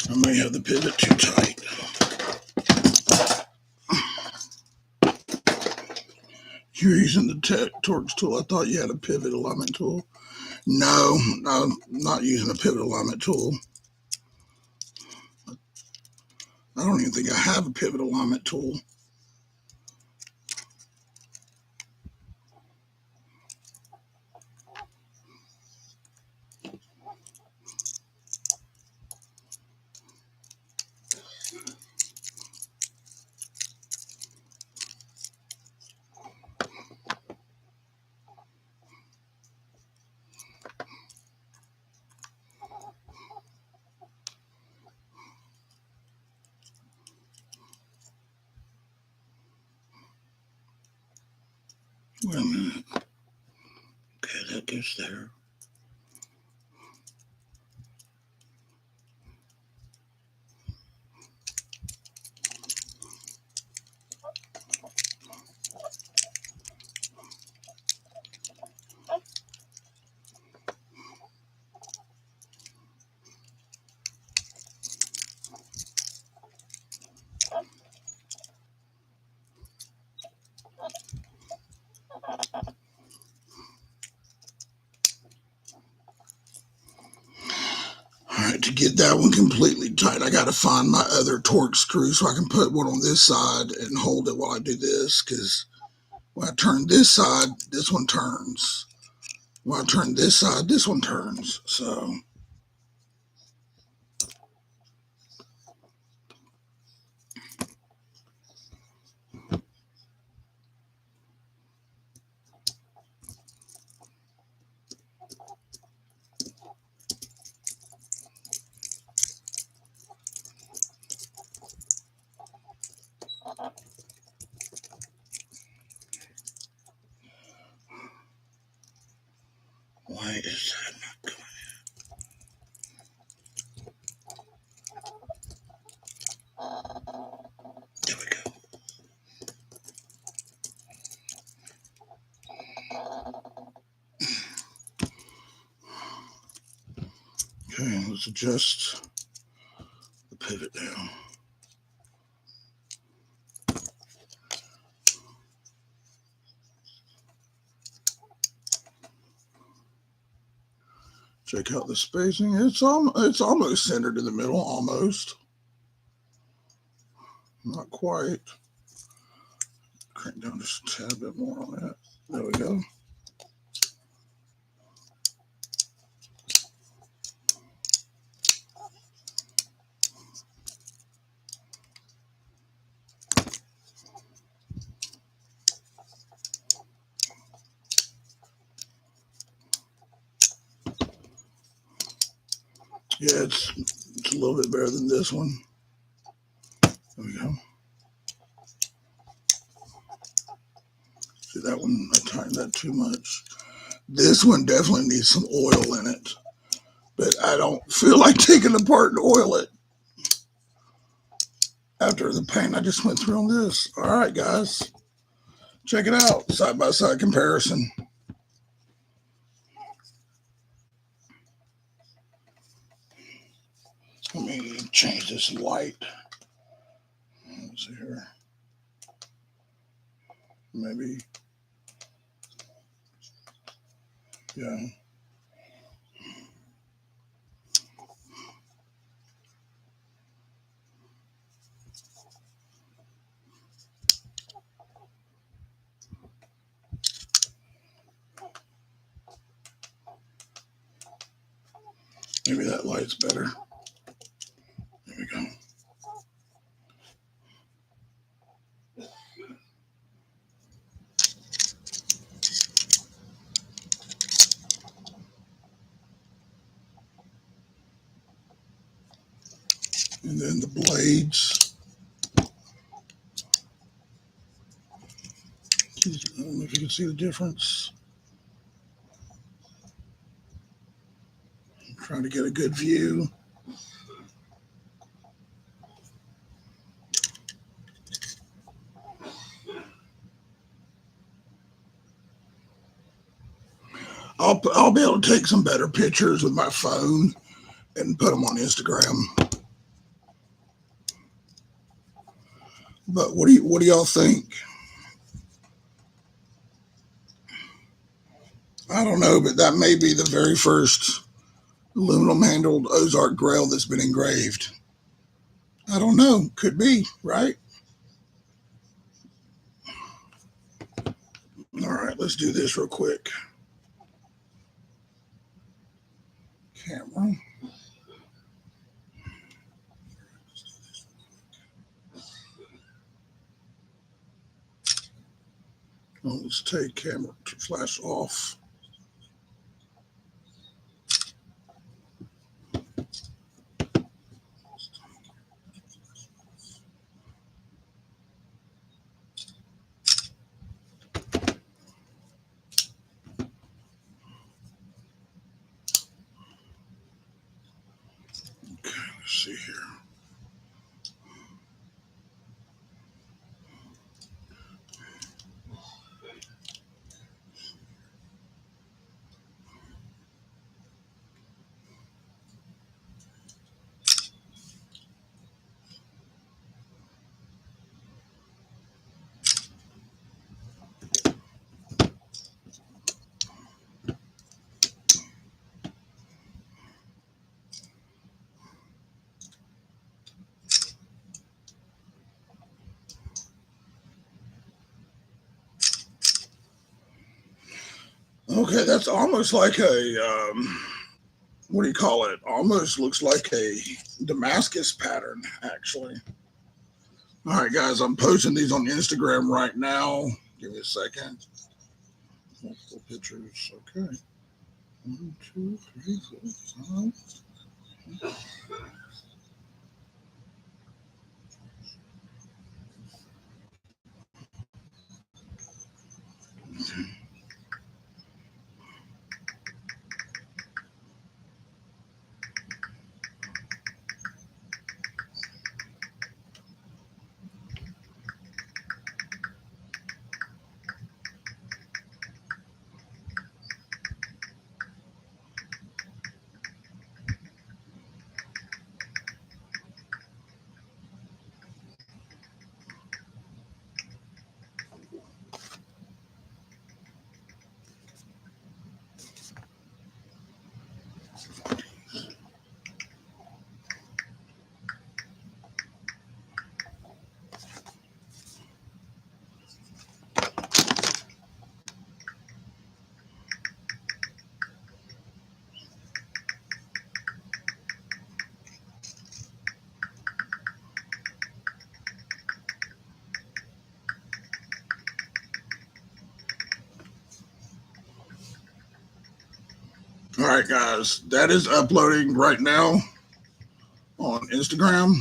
I may have the pivot too tight. You're using the Torx tool. I thought you had a pivot alignment tool. No, I'm not using a pivot alignment tool. I don't even think I have a pivot alignment tool. Wait a minute. Okay, that goes there. All right, to get that one completely tight, I got to find my other Torx screw so I can put one on this side and hold it while I do this, because when I turn this side, this one turns. When I turn this side, this one turns. So why is that not going? There we go. Okay, let's adjust the pivot down. Check out the spacing. It's almost centered in the middle, almost. Not quite. Crank down just a tad bit more on that. There we go. Yeah, it's a little bit better than this one. There we go. See, that one, I tightened that too much. This one definitely needs some oil in it, but I don't feel like taking it apart and oil it after the paint I just went through on this. All right, guys, check it out. Side-by-side comparison. Let me change this light. Let's see here. Maybe, yeah. Maybe that light's better. There we go. And then the blades. I don't know if you can see the difference. I'm trying to get a good view. I'll be able to take some better pictures with my phone and put them on Instagram. But what do y'all think? I don't know, but that may be the very first aluminum handled Ozark Grail that's been engraved. I don't know. Could be, right? All right, let's do this real quick. Camera. Oh, let's take camera to flash off. Okay, let's see here. Okay, that's almost like a what do you call it? Almost looks like a Damascus pattern, actually. All right, guys, I'm posting these on Instagram right now. Give me a second. Multiple pictures. Okay. 1, 2, 3, 4, 5. All right, guys, that is uploading right now on Instagram.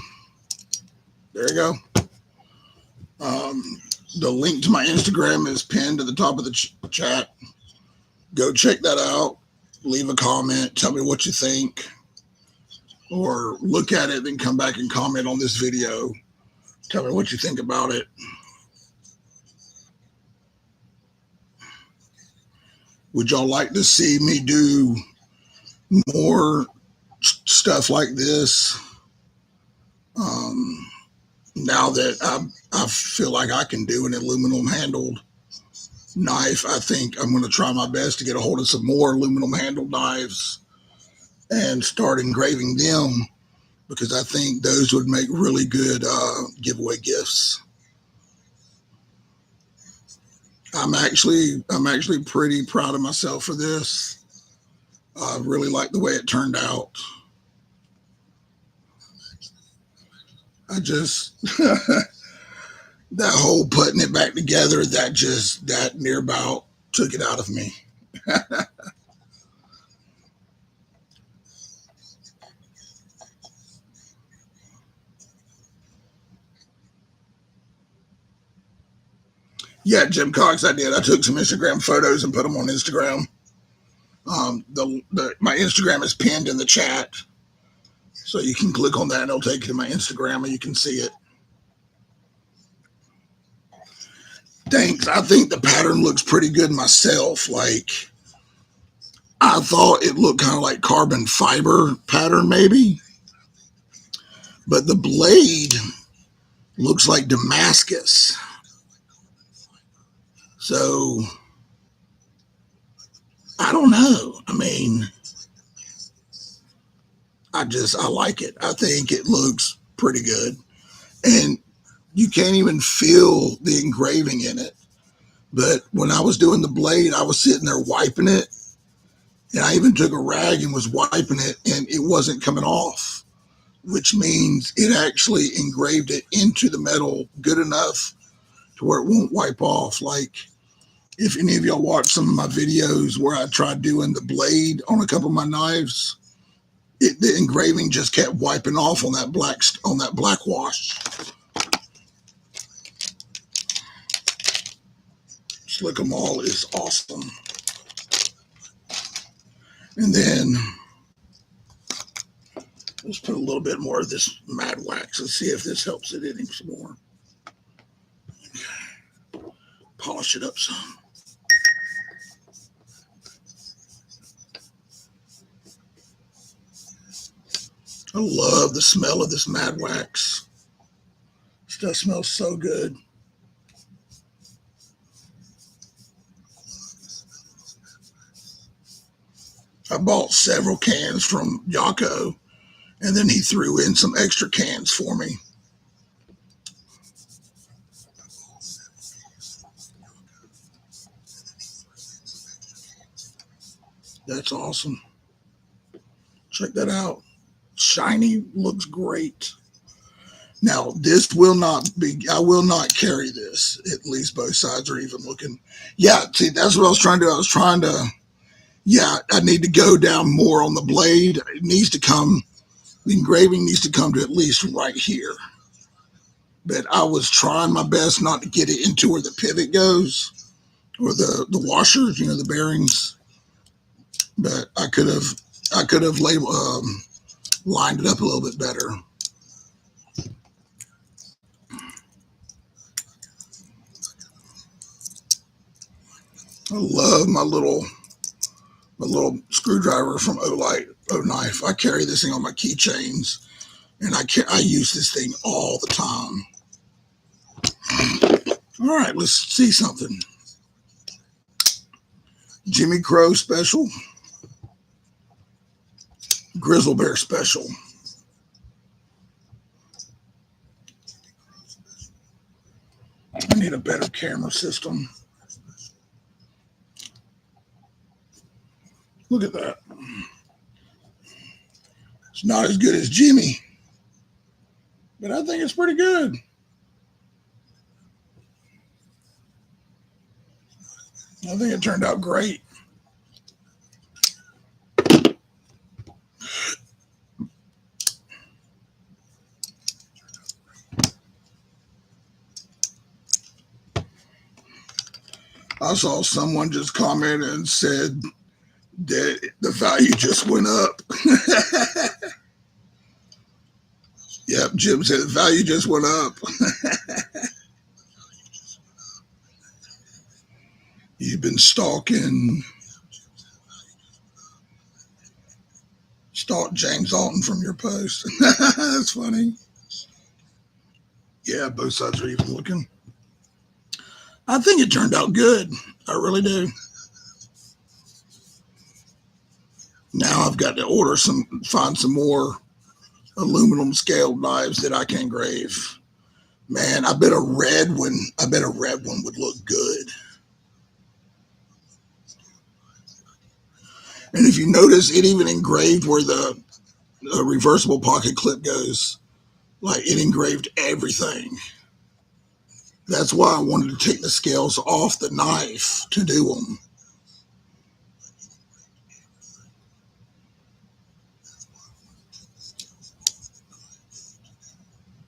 There you go. Um, the link to my Instagram is pinned to the top of the chat. Go check that out. Leave a comment. Tell me what you think. Or look at it, then come back and comment on this video. Tell me what you think about it. Would y'all like to see me do more stuff like this? Now that I feel like I can do an aluminum handled knife, I think I'm going to try my best to get a hold of some more aluminum handled knives and start engraving them, because I think those would make really good giveaway gifts. I'm actually pretty proud of myself for this. I really like the way it turned out. I just that whole putting it back together, that near about took it out of me. Yeah, Jim Cox, I did. I took some Instagram photos and put them on Instagram. My Instagram is pinned in the chat, so you can click on that and it'll take you to my Instagram and you can see it. Thanks. I think the pattern looks pretty good myself. Like, I thought it looked kind of like carbon fiber pattern maybe, but the blade looks like Damascus. So I don't know. I mean, I like it. I think it looks pretty good. And you can't even feel the engraving in it. But when I was doing the blade, I was sitting there wiping it. And I even took a rag and was wiping it, and it wasn't coming off, which means it actually engraved it into the metal good enough to where it won't wipe off. Like, if any of y'all watch some of my videos where I tried doing the blade on a couple of my knives, the engraving just kept wiping off on that black wash. Slick 'em all is awesome. And then let's put a little bit more of this matte wax and see if this helps it any some more. Polish it up some. I love the smell of this matte wax. Stuff smells so good. I bought several cans from Yako, and then he threw in some extra cans for me. That's awesome. Check that out. Shiny, looks great. Now, this will not be, I will not carry this. At least both sides are even looking. Yeah, see, that's what I was trying to do. I was trying to, yeah, I need to go down more on the blade. It needs to come, the engraving needs to come to at least right here. But I was trying my best not to get it into where the pivot goes or the washers, the bearings. But I could have lined it up a little bit better. I love my little screwdriver from O Knife. I carry this thing on my keychains, and I use this thing all the time. All right, let's see something. Jimmy Crow special, Grizzle Bear special. I need a better camera system. Look at that. It's not as good as Jimmy, but I think it's pretty good. I think it turned out great. I saw someone just comment and said that the value just went up. Yep, Jim said the value just went up. You've been stalked James Alton from your post. That's funny. Yeah, both sides are even looking. I think it turned out good. I really do. Now I've got to find some more aluminum scaled knives that I can engrave. Man, I bet a red one would look good. And if you notice, it even engraved where the reversible pocket clip goes. Like it engraved everything. That's why I wanted to take the scales off the knife to do them.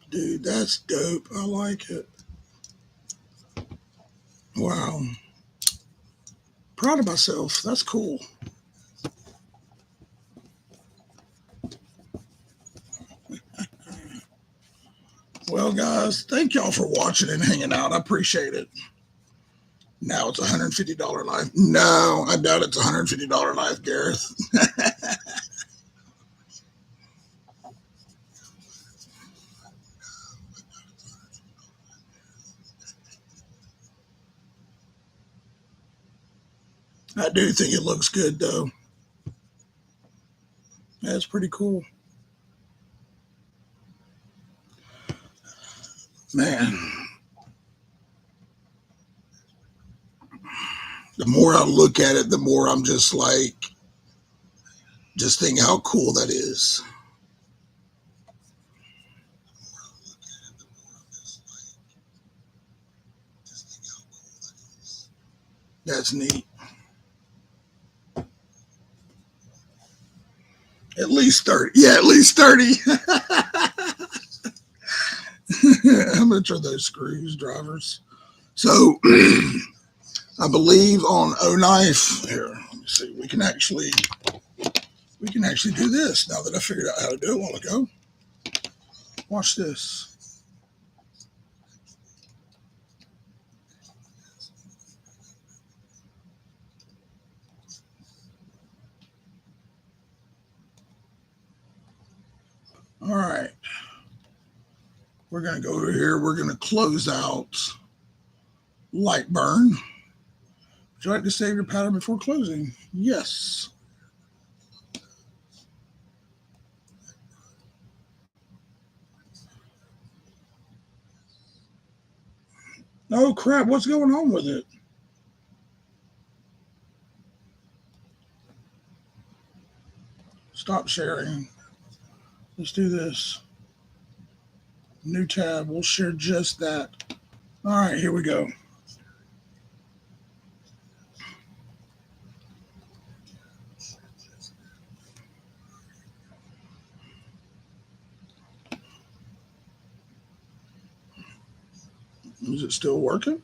Dude, that's dope. I like it. Wow. Proud of myself. That's cool. Well, guys, thank y'all for watching and hanging out. I appreciate it. Now it's $150 knife. No, I doubt it's $150 knife, Gareth. I do think it looks good, though. That's pretty cool. Man, the more I look at it, the more I'm just think how cool that is. That's neat. At least 30. Yeah, at least 30. How much are those screws, drivers? So I believe on O Knife, here, let me see, we can actually do this now that I figured out how to do it a while ago. Watch this. All right. We're going to go over here. We're going to close out light burn. Would you like to save your pattern before closing? Yes. Oh, crap. What's going on with it? Stop sharing. Let's do this. New tab. We'll share just that. All right, here we go. Is it still working?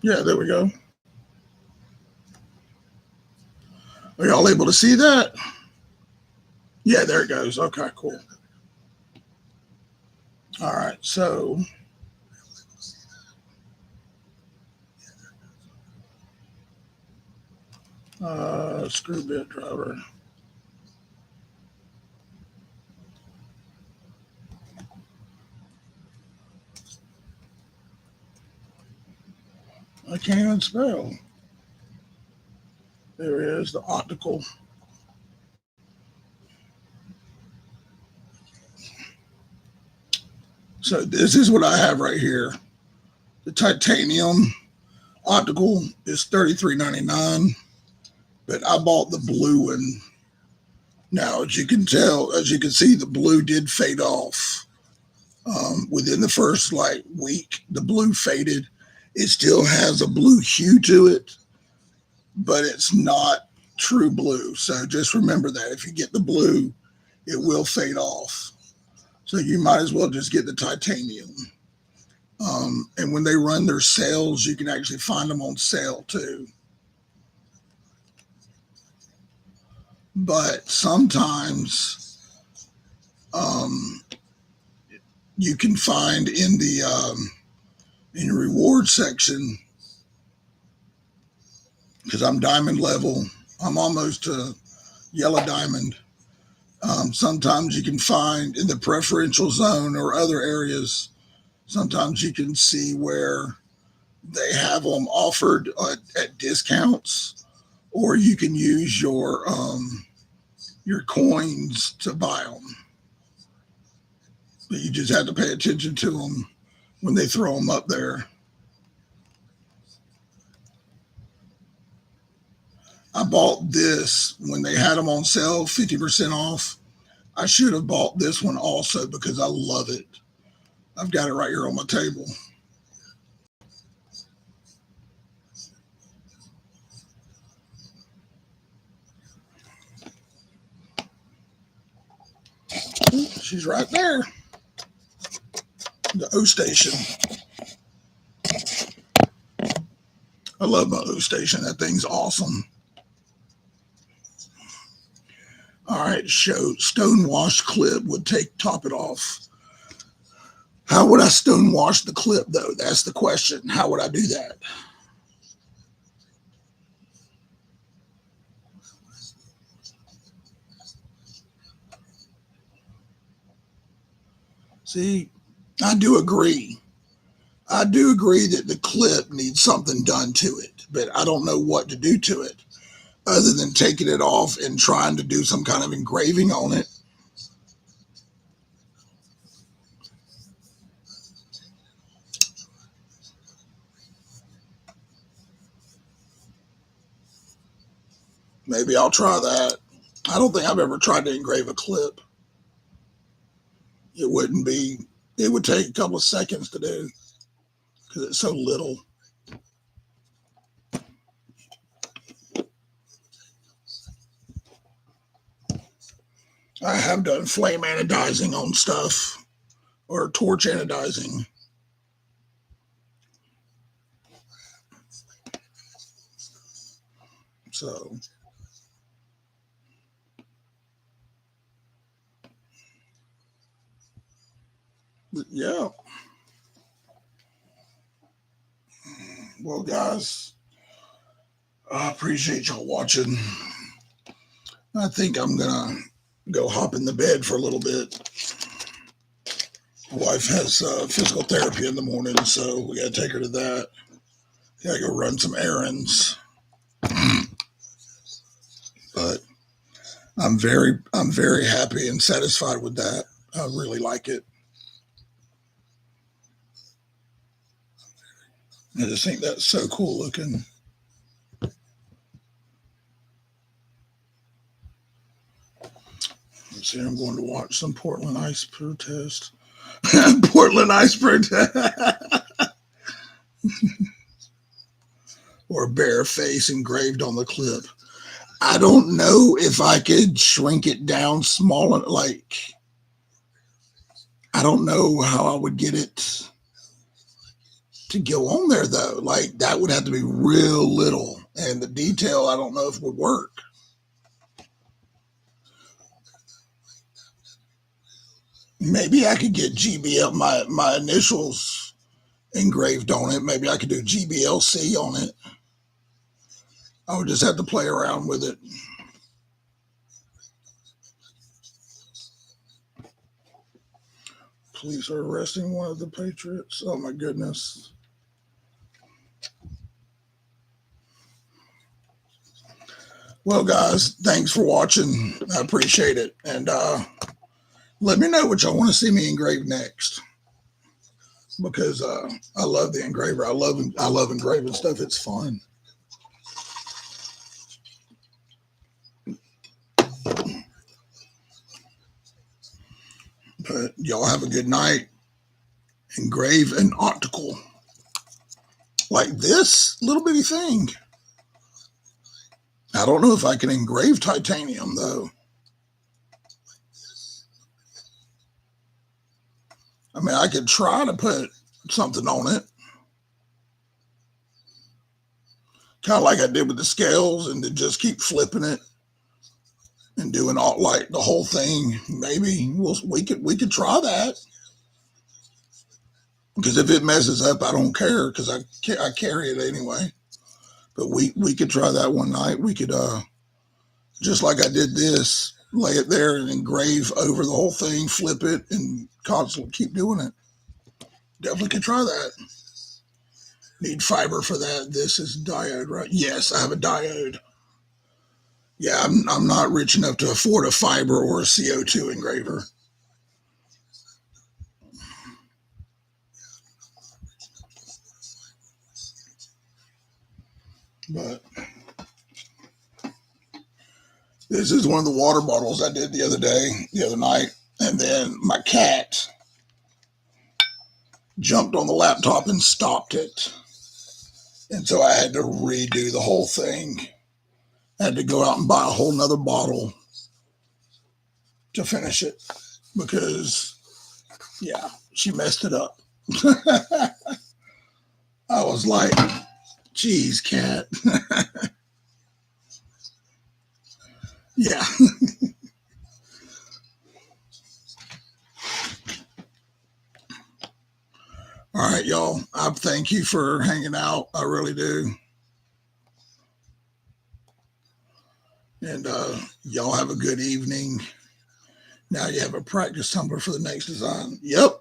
Yeah, there we go. Are y'all able to see that? Yeah, there it goes. Okay, cool. All right, so screw bit driver. I can't even spell. There it is, the optical. So this is what I have right here. The titanium optical is $33.99, but I bought the blue one. Now, as you can see, the blue did fade off. Within the first week, the blue faded. It still has a blue hue to it, but it's not true blue. So just remember that if you get the blue, it will fade off. So you might as well just get the titanium. And when they run their sales, you can actually find them on sale too. But sometimes you can find in the reward section, because I'm diamond level, I'm almost to yellow diamond. Sometimes you can find in the preferential zone or other areas, sometimes you can see where they have them offered at discounts, or you can use your coins to buy them. But you just have to pay attention to them when they throw them up there. I bought this when they had them on sale, 50% off. I should have bought this one also because I love it. I've got it right here on my table. She's right there. The O station. I love my O station. That thing's awesome. All right, stone wash clip would top it off. How would I stone wash the clip though? That's the question. How would I do that? See, I do agree. I do agree that the clip needs something done to it, but I don't know what to do to it other than taking it off and trying to do some kind of engraving on it. Maybe I'll try that. I don't think I've ever tried to engrave a clip. It would take a couple of seconds to do because it's so little. I have done flame anodizing on stuff or torch anodizing. So, yeah. Well, guys, I appreciate y'all watching. I think I'm going to go hop in the bed for a little bit. My wife has physical therapy in the morning, so we got to take her to that. Got to go run some errands. But I'm very happy and satisfied with that. I really like it. I just think that's so cool looking. Let's see, I'm going to watch some Portland ice protest. Portland ice protest. Or bare face engraved on the clip. I don't know if I could shrink it down small. Like, I don't know how I would get it to go on there though. Like, that would have to be real little, and the detail I don't know if would work. Maybe I could get GBL, my initials engraved on it. Maybe I could do GBLC on it. I would just have to play around with it. Police are arresting one of the patriots. Oh my goodness. Well, guys, thanks for watching. I appreciate it. And let me know what y'all want to see me engrave next. Because I love the engraver. I love engraving stuff. It's fun. But y'all have a good night. Engrave an optical like this little bitty thing. I don't know if I can engrave titanium though. I mean, I could try to put something on it, kind of like I did with the scales, and to just keep flipping it and doing all like the whole thing. Maybe we could try that. Because if it messes up, I don't care because I carry it anyway. But we could try that one night. We could just like I did this, lay it there and engrave over the whole thing, flip it, and constantly keep doing it. Definitely could try that. Need fiber for that. This is diode, right? Yes, I have a diode. Yeah, I'm not rich enough to afford a fiber or a CO2 engraver. But this is one of the water bottles I did the other night. And then my cat jumped on the laptop and stopped it. And so I had to redo the whole thing. I had to go out and buy a whole nother bottle to finish it because, yeah, she messed it up. I was like, geez, cat. Yeah. All right, y'all. I thank you for hanging out. I really do. And y'all have a good evening. Now you have a practice tumbler for the next design. Yep.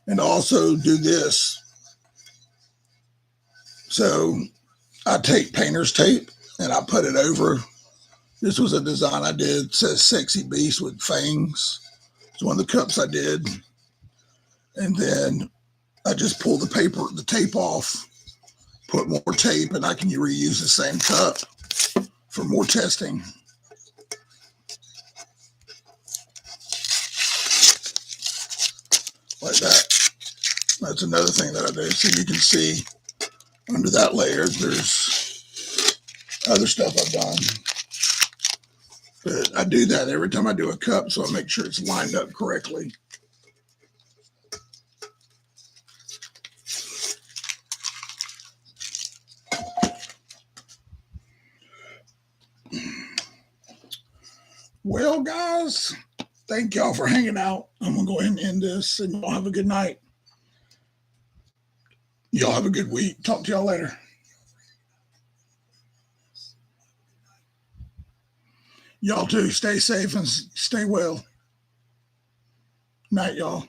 And also do this. So I take painter's tape and I put it over. This was a design I did. It says Sexy Beast with fangs. It's one of the cups I did. And then I just pull the tape off, put more tape, and I can reuse the same cup for more testing. Like that. That's another thing that I do. So you can see under that layer, there's other stuff I've done. But I do that every time I do a cup, so I make sure it's lined up correctly. Well, guys, thank y'all for hanging out. I'm going to go ahead and end this, and y'all have a good night. Y'all have a good week. Talk to y'all later. Y'all too. Stay safe and stay well. Night, y'all.